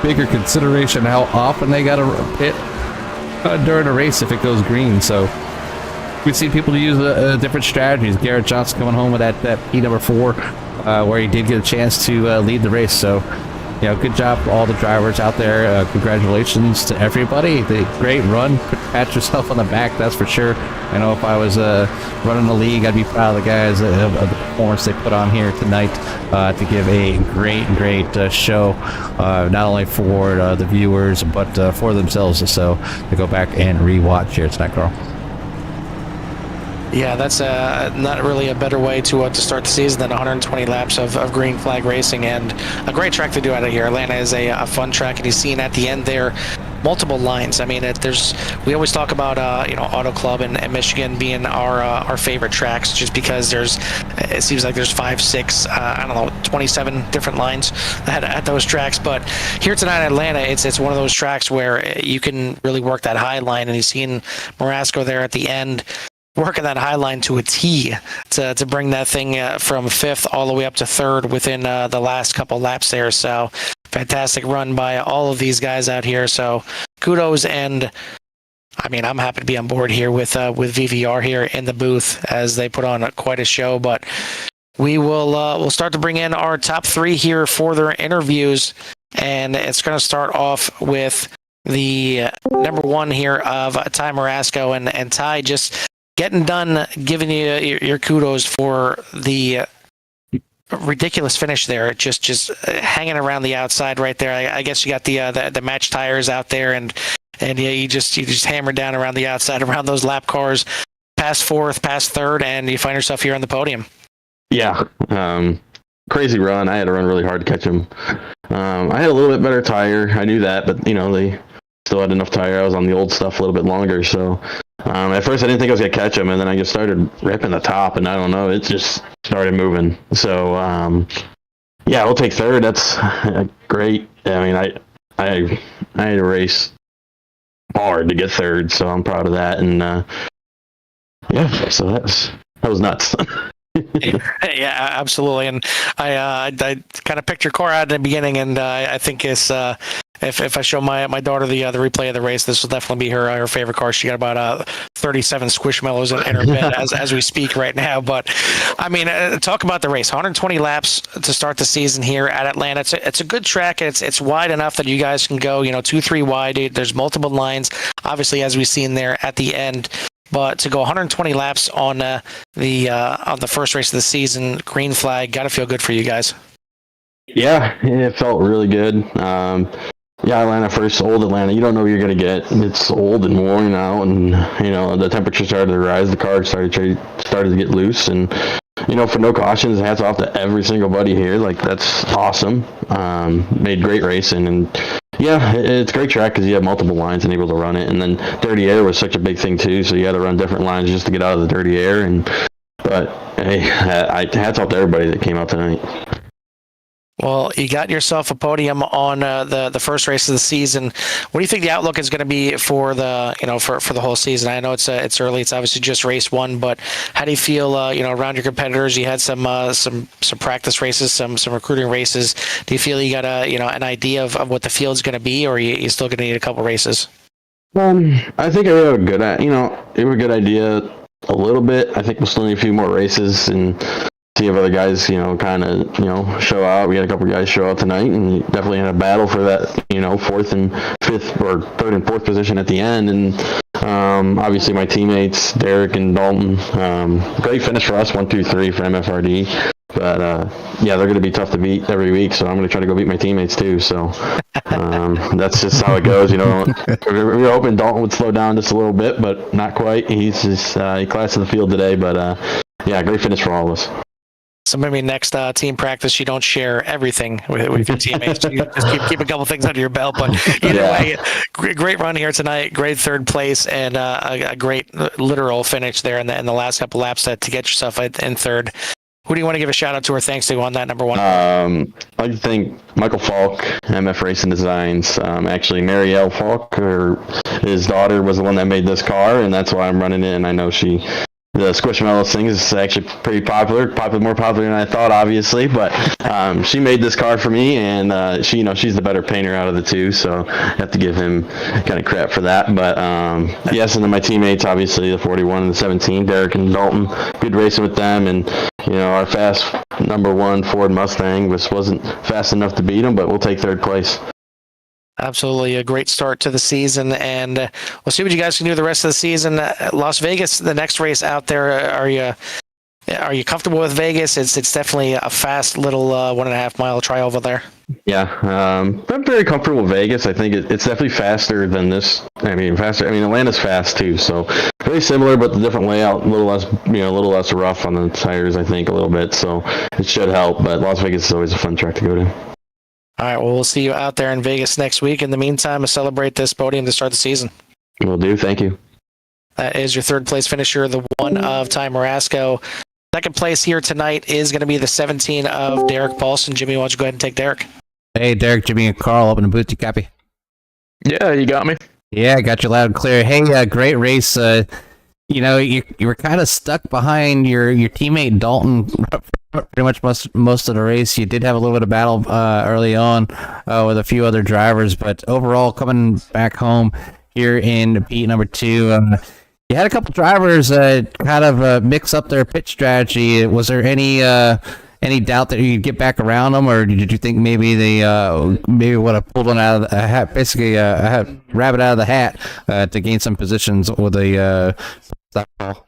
bigger consideration how often they got to pit during a race if it goes green. So we've seen people use different strategies. Garrett Johnston coming home with that P number 4, where he did get a chance to lead the race. So good job to all the drivers out there. Congratulations to everybody. The great run. Pat yourself on the back, that's for sure. I know if I was running the league, I'd be proud of the guys of the performance they put on here tonight to give a great show, not only for the viewers, but for themselves. So to go back and re-watch here tonight, Carl. Yeah, that's not really a better way to start the season than 120 laps of green flag racing, and a great track to do out of here. Atlanta is a fun track, and you've seen at the end there multiple lines. I mean, we always talk about Auto Club and Michigan being our favorite tracks, just because it seems like there's 5, 6, 27 different lines at those tracks. But here tonight in Atlanta, it's one of those tracks where you can really work that high line, and you've seen Marasco there at the end working that high line to a T to bring that thing from fifth all the way up to third within the last couple laps there. So fantastic run by all of these guys out here. So kudos, and I mean, I'm happy to be on board here with VVR here in the booth as they put on quite a show. But we will we'll start to bring in our top three here for their interviews, and it's going to start off with the number one here of Ty Marasco, and Ty, just getting done giving you your kudos for the ridiculous finish there. Just hanging around the outside right there. I guess you got the match tires out there, and yeah, you just hammered down around the outside around those lap cars, past fourth, past third, and you find yourself here on the podium. Yeah, crazy run. I had to run really hard to catch him. I had a little bit better tire. I knew that, but they still had enough tire. I was on the old stuff a little bit longer, so at first I didn't think I was gonna catch him, and then I just started ripping the top, and I don't know, it just started moving. So yeah, we'll take third. That's great. I mean, I had to race hard to get third, so I'm proud of that. And yeah, so that was nuts. Yeah, absolutely. And I kind of picked your car out in the beginning, and I think it's if I show my daughter the replay of the race, this will definitely be her favorite car. She got about 37 Squishmallows in her bed as we speak right now. But I mean, talk about the race. 120 laps to start the season here at Atlanta. It's a good track. It's wide enough that you guys can go 2-3 wide. There's multiple lines, obviously, as we've seen there at the end. But to go 120 laps on the first race of the season, green flag, got to feel good for you guys. Yeah, it felt really good. Yeah, Atlanta first, old Atlanta. You don't know what you're going to get. It's old and worn out, and the temperature started to rise. The car started to get loose, and for no cautions, hats off to every single buddy here. Like, that's awesome. Made great racing, and yeah, it's a great track because you have multiple lines and able to run it. And then dirty air was such a big thing too, so you had to run different lines just to get out of the dirty air. But hey, hats off to everybody that came out tonight. Well, you got yourself a podium on the first race of the season. What do you think the outlook is going to be for the for the whole season? I know it's early. It's obviously just race one, but how do you feel around your competitors? You had some practice races, some recruiting races. Do you feel you got an idea of what the field's going to be, or are you still going to need a couple races? I think I have a good good idea a little bit. I think we'll still need a few more races and see if other guys, kind of, show out. We had a couple guys show out tonight, and definitely had a battle for that, fourth and fifth or third and fourth position at the end. And obviously my teammates, Derek and Dalton, great finish for us, 1, 2, 3 for MFRD. But yeah, they're going to be tough to beat every week, so I'm going to try to go beat my teammates too. So that's just how it goes. We were hoping Dalton would slow down just a little bit, but not quite. He's just he classed the field today. But yeah, great finish for all of us. So maybe next team practice, you don't share everything with your teammates. You just keep a couple things under your belt. But either way, great run here tonight. Great third place, and a great literal finish there in the last couple laps to get yourself in third. Who do you want to give a shout out to or thanks to on that number one? I'd like to thank Michael Falk, MF Racing Designs. Actually, Marielle Falk, his daughter, was the one that made this car, and that's why I'm running it. And I know the Squishmallows thing is actually pretty popular, more popular than I thought, obviously. But she made this car for me, and she's the better painter out of the two, so I have to give him kind of crap for that. But yes, and then my teammates, obviously, the 41 and the 17, Derek and Dalton, good racing with them, and our fast number one Ford Mustang wasn't fast enough to beat them, but we'll take third place. Absolutely a great start to the season, and we'll see what you guys can do the rest of the season. Las Vegas, the next race out there, are you comfortable with Vegas? It's definitely a fast little 1.5 mile try over there. Yeah, I'm very comfortable with Vegas. I think it's definitely faster than this. Faster. Atlanta's fast too, so very similar, but the different layout, a little less rough on the tires. I think a little bit, so it should help. But Las Vegas is always a fun track to go to. All right, well, we'll see you out there in Vegas next week. In the meantime, celebrate this podium to start the season. Will do. Thank you. That is your third place finisher, the one of Ty Marasco. Second place here tonight is going to be the 17 of Derek Paulson. Jimmy, why don't you go ahead and take Derek? Hey, Derek, Jimmy, and Carl, up in the booth. You copy? Yeah, you got me. Yeah, got you loud and clear. Hey, great race. you were kind of stuck behind your teammate Dalton pretty much most of the race. You did have a little bit of battle early on with a few other drivers, but overall coming back home here in P number 2, you had a couple drivers kind of mix up their pit strategy. Was there any doubt that you'd get back around them, or did you think maybe they maybe would have pulled one out of the hat, basically a rabbit out of the hat to gain some positions with a stop ball?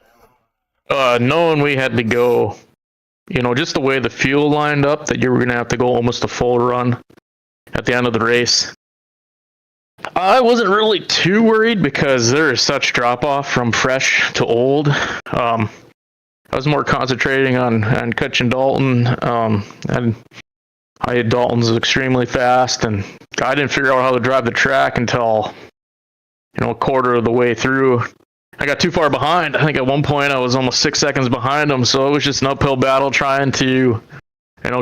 Knowing we had to go, just the way the fuel lined up, that you were going to have to go almost a full run at the end of the race. I wasn't really too worried because there is such drop off from fresh to old. I was more concentrating on catching Dalton, and Dalton's extremely fast, and I didn't figure out how to drive the track until, a quarter of the way through. I got too far behind. I think at one point I was almost 6 seconds behind him, so it was just an uphill battle trying to,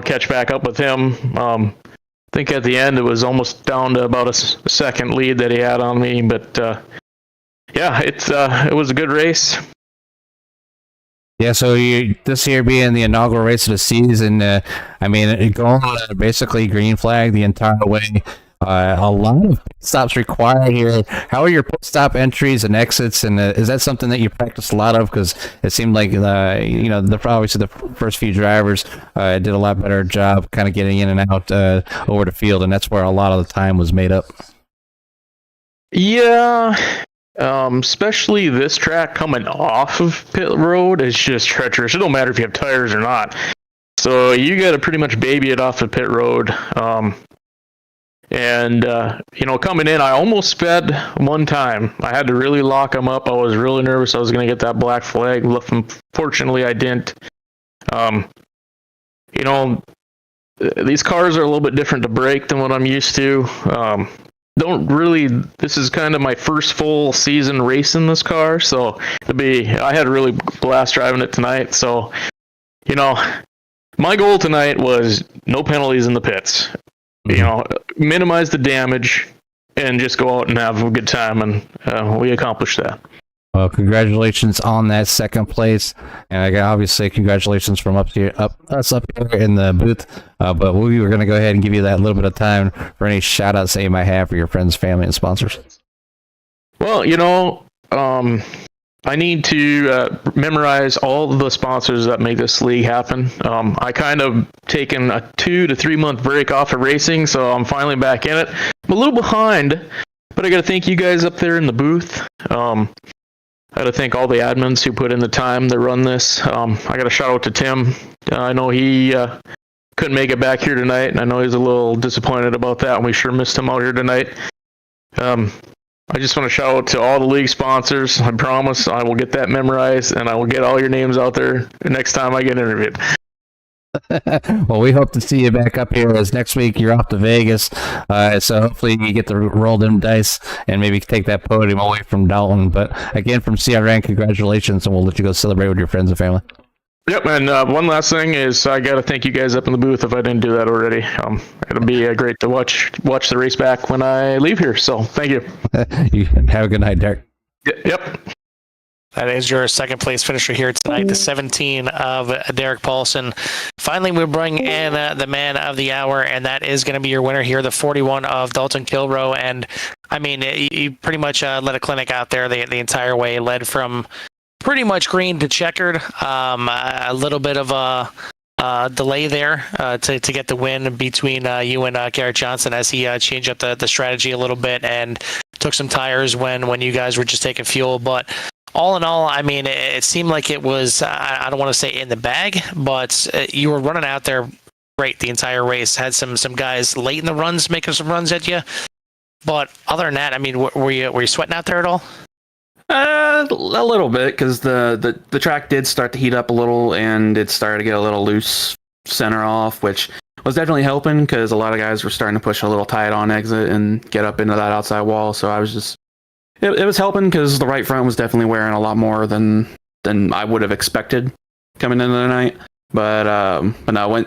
catch back up with him. I think at the end it was almost down to about a second lead that he had on me, but yeah, it was a good race. Yeah, so this year being the inaugural race of the season, going basically green flag the entire way. A lot of pit stops required here. How are your pit stop entries and exits, and is that something that you practice a lot of? Because it seemed like obviously the first few drivers did a lot better job kind of getting in and out over the field, and that's where a lot of the time was made up. Yeah. Especially this track coming off of pit road is just treacherous. It don't matter if you have tires or not. So you got to pretty much baby it off the pit road. Coming in, I almost sped one time. I had to really lock them up. I was really nervous I was going to get that black flag. Fortunately, I didn't. These cars are a little bit different to brake than what I'm used to. This is kind of my first full season race in this car, so I had a really blast driving it tonight. So, my goal tonight was no penalties in the pits, minimize the damage and just go out and have a good time, and we accomplished that. Well, congratulations on that second place, and obviously congratulations from us up here in the booth. But we were going to go ahead and give you that little bit of time for any shout outs that you might have for your friends, family, and sponsors. Well, I need to memorize all of the sponsors that make this league happen. I kind of taken a 2 to 3 month break off of racing, so I'm finally back in it. I'm a little behind, but I got to thank you guys up there in the booth. I got to thank all the admins who put in the time to run this. I got a shout out to Tim. I know he couldn't make it back here tonight, and I know he's a little disappointed about that, and we sure missed him out here tonight. I just want to shout out to all the league sponsors. I promise I will get that memorized, and I will get all your names out there next time I get interviewed. Well, we hope to see you back up here as next week you're off to Vegas. So hopefully you get to roll them dice and maybe take that podium away from Dalton. But again, from CRN, congratulations, and we'll let you go celebrate with your friends and family. Yep, and one last thing is I got to thank you guys up in the booth if I didn't do that already. It'll be great to watch the race back when I leave here. So thank you. You have a good night, Derek. Yep. That is your second place finisher here tonight, the 17 of Derek Paulson. Finally, we bring in the man of the hour, and that is going to be your winner here, the 41 of Dalton Kilroe. And I mean, you pretty much led a clinic out there the entire way, led from pretty much green to checkered. A little bit of a delay there to get the win between you and Garrett Johnson as he changed up the strategy a little bit and took some tires when you guys were just taking fuel. But all in all, I mean, it seemed like it was, I don't want to say in the bag, but you were running out there great the entire race. Had some guys late in the runs making some runs at you. But other than that, I mean, were you sweating out there at all? A little bit, because the track did start to heat up a little, and it started to get a little loose center off, which was definitely helping, because a lot of guys were starting to push a little tight on exit and get up into that outside wall. So I was just, it was helping, because the right front was definitely wearing a lot more than I would have expected coming into the night. But no,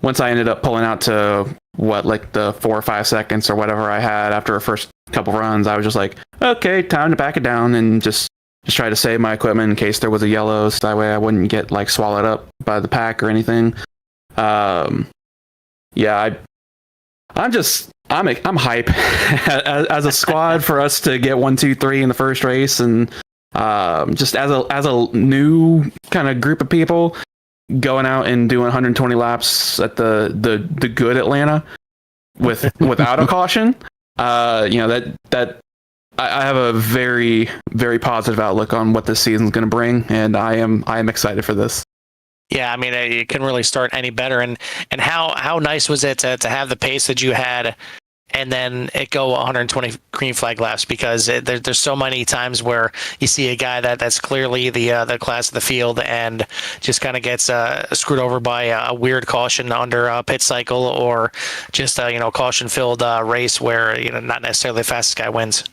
once I ended up pulling out to the 4 or 5 seconds or whatever I had after a first couple runs, I was just like, okay, time to back it down and just just try to save my equipment in case there was a yellow, so that way I wouldn't get like swallowed up by the pack or anything. Yeah, I'm hype as a squad for us to get 1, 2, 3 in the first race, and just as a new kind of group of people going out and doing 120 laps at the good Atlanta without a caution. That I have a very, very positive outlook on what this season's going to bring, and I am excited for this. Yeah, I mean, it couldn't really start any better. And how nice was it to have the pace that you had, and then it go 120 green flag laps? Because there's so many times where you see a guy that's clearly the class of the field and just kind of gets screwed over by a weird caution under a pit cycle, or just a caution filled race where not necessarily the fastest guy wins.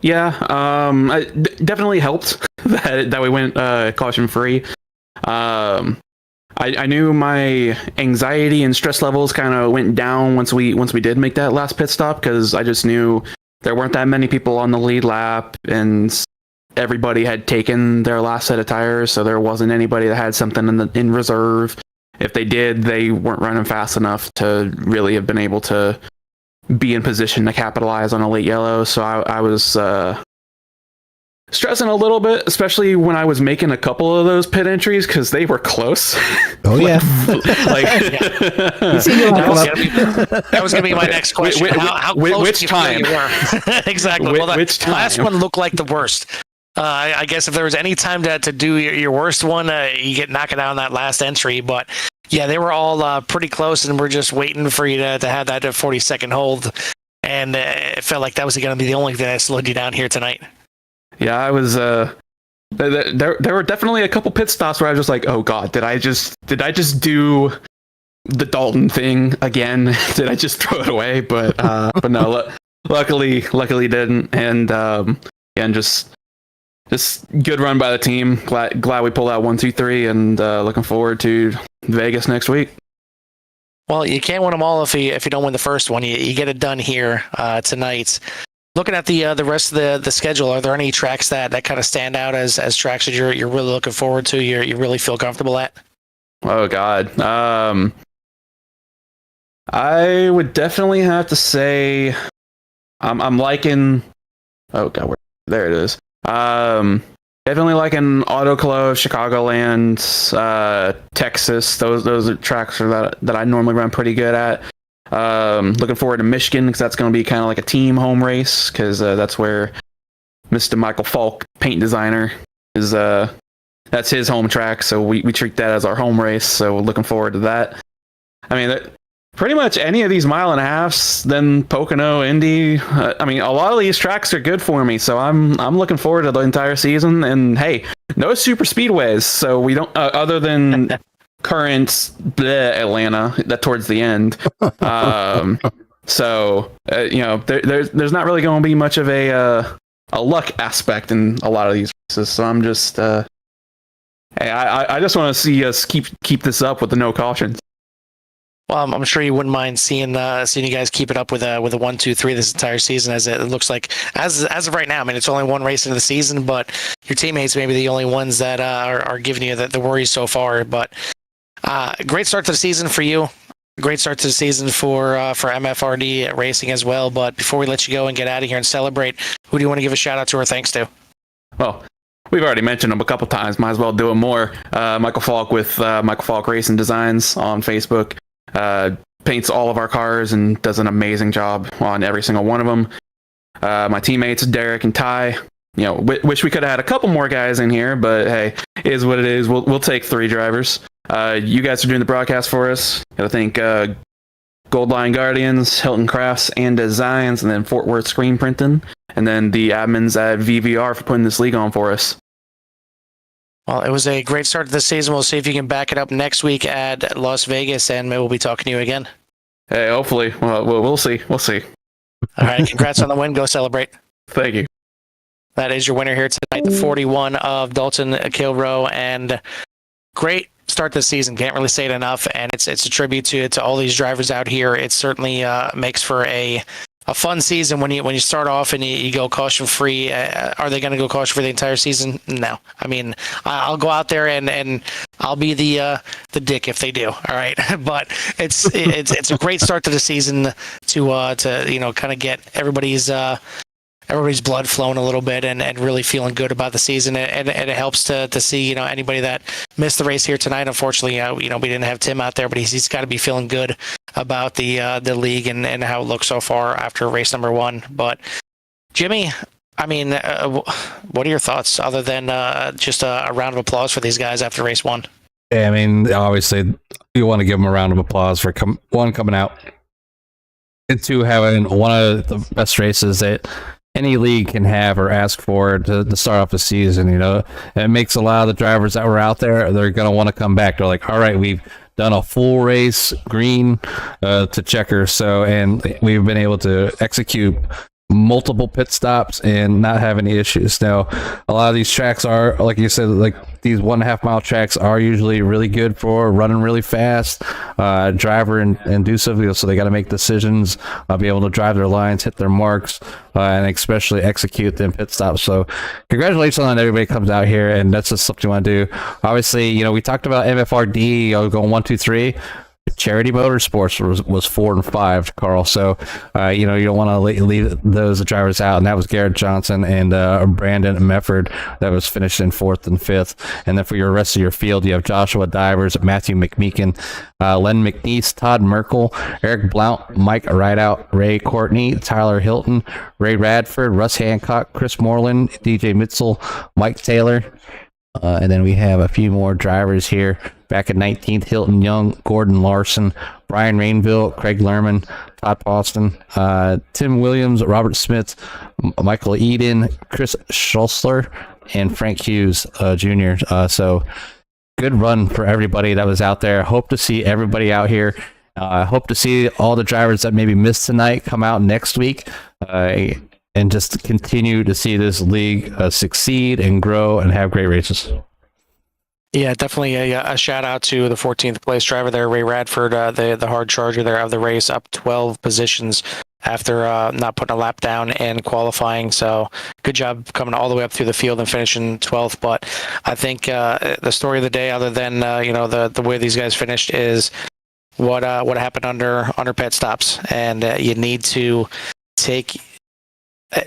Yeah, it definitely helped that we went caution free. I knew my anxiety and stress levels kind of went down once we did make that last pit stop, because I just knew there weren't that many people on the lead lap, and everybody had taken their last set of tires, so there wasn't anybody that had something in reserve. If they did, they weren't running fast enough to really have been able to be in position to capitalize on a late yellow. So I was stressing a little bit, especially when I was making a couple of those pit entries, because they were close. Oh yeah. That was gonna be my next question. How close which do you time? feel you were? Exactly. Well, Which the time? last one looked like the worst. I guess if there was any time to do your worst one, you get knocked out on that last entry. But yeah, they were all pretty close, and we're just waiting for you to have that 40-second hold. And it felt like that was going to be the only thing that slowed you down here tonight. Yeah, I was. There were definitely a couple pit stops where I was just like, "Oh God, did I just do the Dalton thing again? Did I just throw it away?" But no, luckily didn't. And just good run by the team. Glad we pulled out 1, 2, 3, and looking forward to Vegas next week. Well, you can't win them all if you don't win the first one. You get it done here tonight. Looking at the rest of the schedule, are there any tracks that kind of stand out as tracks that you're really looking forward to? You really feel comfortable at? Oh God, I would definitely have to say I'm liking. Oh God, there it is. Definitely liking Autoclave, Chicagoland, Texas. Those are tracks that I normally run pretty good at. Looking forward to Michigan, because that's going to be kind of like a team home race, because that's where Mr. Michael Falk, paint designer, is. That's his home track, so we treat that as our home race. So looking forward to that. I mean, pretty much any of these mile and a halves, then Pocono, Indy. I mean, a lot of these tracks are good for me, so I'm looking forward to the entire season. And hey, no super speedways, so we don't other than current Atlanta that towards the end. So there's not really going to be much of a luck aspect in a lot of these races. So I'm just hey, I just want to see us keep this up with the no cautions. Well, I'm sure you wouldn't mind seeing you guys keep it up with a 1, 2, 3 this entire season, as it looks like as of right now. I mean, it's only one race into the season, but your teammates may be the only ones that are giving you the worries so far. But great start to the season for you. Great start to the season for MFRD Racing as well. But before we let you go and get out of here and celebrate, who do you want to give a shout out to or thanks to? Well, we've already mentioned him a couple times. Might as well do it more. Michael Falk with Michael Falk Racing Designs on Facebook. Paints all of our cars and does an amazing job on every single one of them. My teammates Derek and Ty, wish we could have had a couple more guys in here, but hey, it is what it is. We'll take 3 drivers. You guys are doing the broadcast for us. Gotta thank Goldline Guardians, Hilton Crafts and Designs, and then Fort Worth Screen Printing, and then the admins at VVR for putting this league on for us. Well, it was a great start to the season. We'll see if you can back it up next week at Las Vegas, and maybe we'll be talking to you again. Hey, hopefully. Well, we'll see. We'll see. All right, congrats on the win. Go celebrate. Thank you. That is your winner here tonight, the 41 of Dalton Kilroe, and great start to the season. Can't really say it enough, and it's a tribute to all these drivers out here. It certainly makes for a a fun season when you start off and you go caution free. Are they going to go caution free the entire season? No. I mean, I'll go out there and I'll be the dick if they do. All right, but it's a great start to the season to kind of get everybody's blood flowing a little bit and really feeling good about the season. And it helps to see, anybody that missed the race here tonight. Unfortunately, we didn't have Tim out there, but he's got to be feeling good about the league and how it looks so far after race number 1. But Jimmy, I mean, what are your thoughts other than just a round of applause for these guys after race 1? Yeah, I mean, obviously, you want to give them a round of applause for coming out, and 2, having one of the best races that any league can have or ask for to start off the season. It makes a lot of the drivers that were out there, they're going to want to come back. They're like, all right, we've done a full race green to checker, and we've been able to execute multiple pit stops and not have any issues. Now, a lot of these tracks are, like you said, like these 1.5 mile tracks are usually really good for running really fast, driver inducive, so they got to make decisions, be able to drive their lines, hit their marks, and especially execute them pit stops. So congratulations on everybody comes out here, and that's just something you want to do. Obviously, we talked about MFRD going 1, 2, 3. Charity Motorsports was 4 and 5, Carl. So, you don't want to leave those drivers out. And that was Garrett Johnson and Brandon Mefford that was finished in 4th and 5th. And then for your rest of your field, you have Joshua Divers, Matthew McMeekin, Len McNeese, Todd Merkel, Eric Blount, Mike Rideout, Ray Courtney, Tyler Hilton, Ray Radford, Russ Hancock, Chris Moreland, DJ Mitzel, Mike Taylor. And then we have a few more drivers here. Back at 19th, Hilton Young, Gordon Larson, Brian Rainville, Craig Lerman, Todd Poston, Tim Williams, Robert Smith, Michael Eden, Chris Schulzler, and Frank Hughes Jr. So good run for everybody that was out there. Hope to see everybody out here. I hope to see all the drivers that maybe missed tonight come out next week. And just continue to see this league succeed and grow and have great races. Yeah, definitely a shout out to the 14th place driver there, Ray Radford, the hard charger there of the race, up 12 positions after not putting a lap down in qualifying. So good job coming all the way up through the field and finishing 12th. But I think the story of the day, other than the way these guys finished, is what happened under pit stops, and you need to take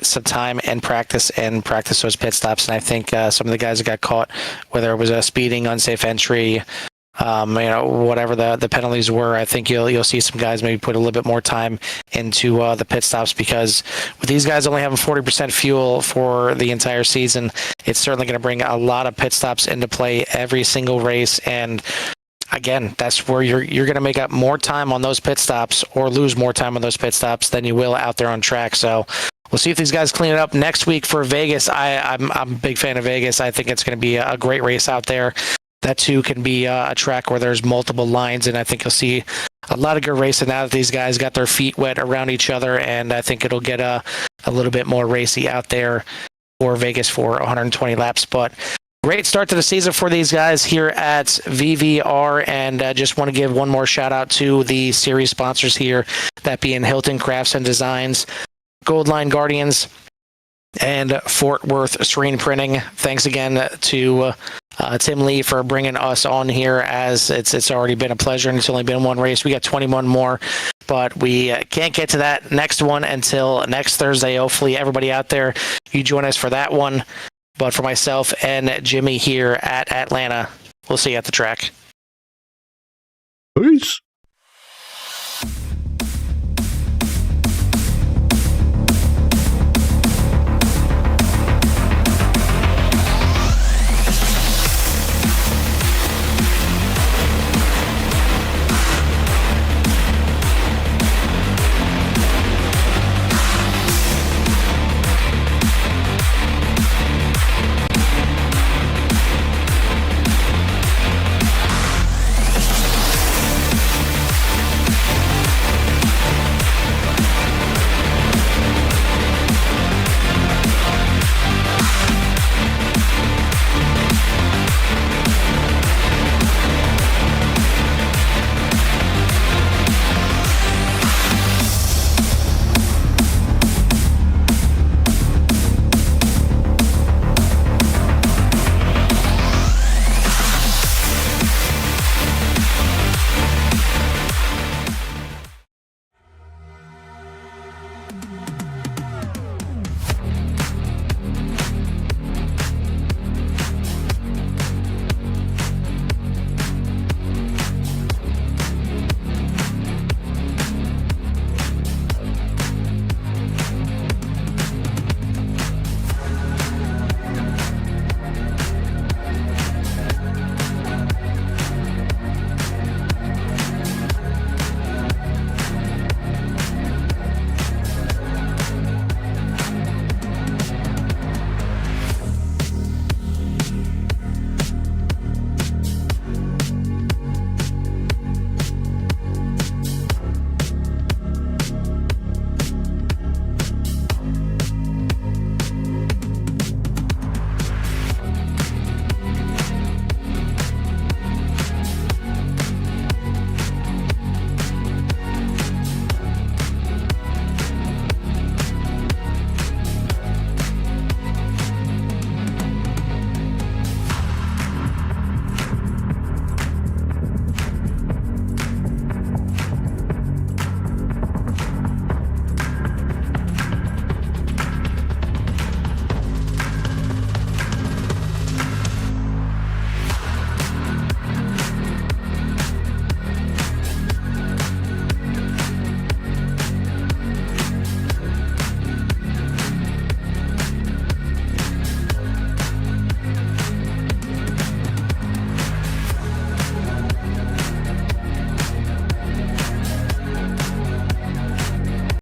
some time and practice those pit stops. And I think some of the guys that got caught, whether it was a speeding, unsafe entry, whatever the penalties were, I think you'll see some guys maybe put a little bit more time into the pit stops, because with these guys only having 40% fuel for the entire season, it's certainly going to bring a lot of pit stops into play every single race. And again, that's where you're going to make up more time on those pit stops or lose more time on those pit stops than you will out there on track. So we'll see if these guys clean it up next week for Vegas. I'm a big fan of Vegas. I think it's going to be a great race out there. That too can be a track where there's multiple lines, and I think you'll see a lot of good racing now that these guys got their feet wet around each other, and I think it'll get a little bit more racy out there for Vegas for 120 laps. But great start to the season for these guys here at VVR, and just want to give one more shout out to the series sponsors here, that being Hilton Crafts and Designs, Goldline Guardians, and Fort Worth Screen Printing. Thanks again to Tim Lee for bringing us on here, as it's already been a pleasure, and it's only been one race. We got 21 more, but we can't get to that next one until next Thursday. Hopefully everybody out there, you join us for that one. But for myself and Jimmy here at Atlanta, we'll see you at the track. Peace.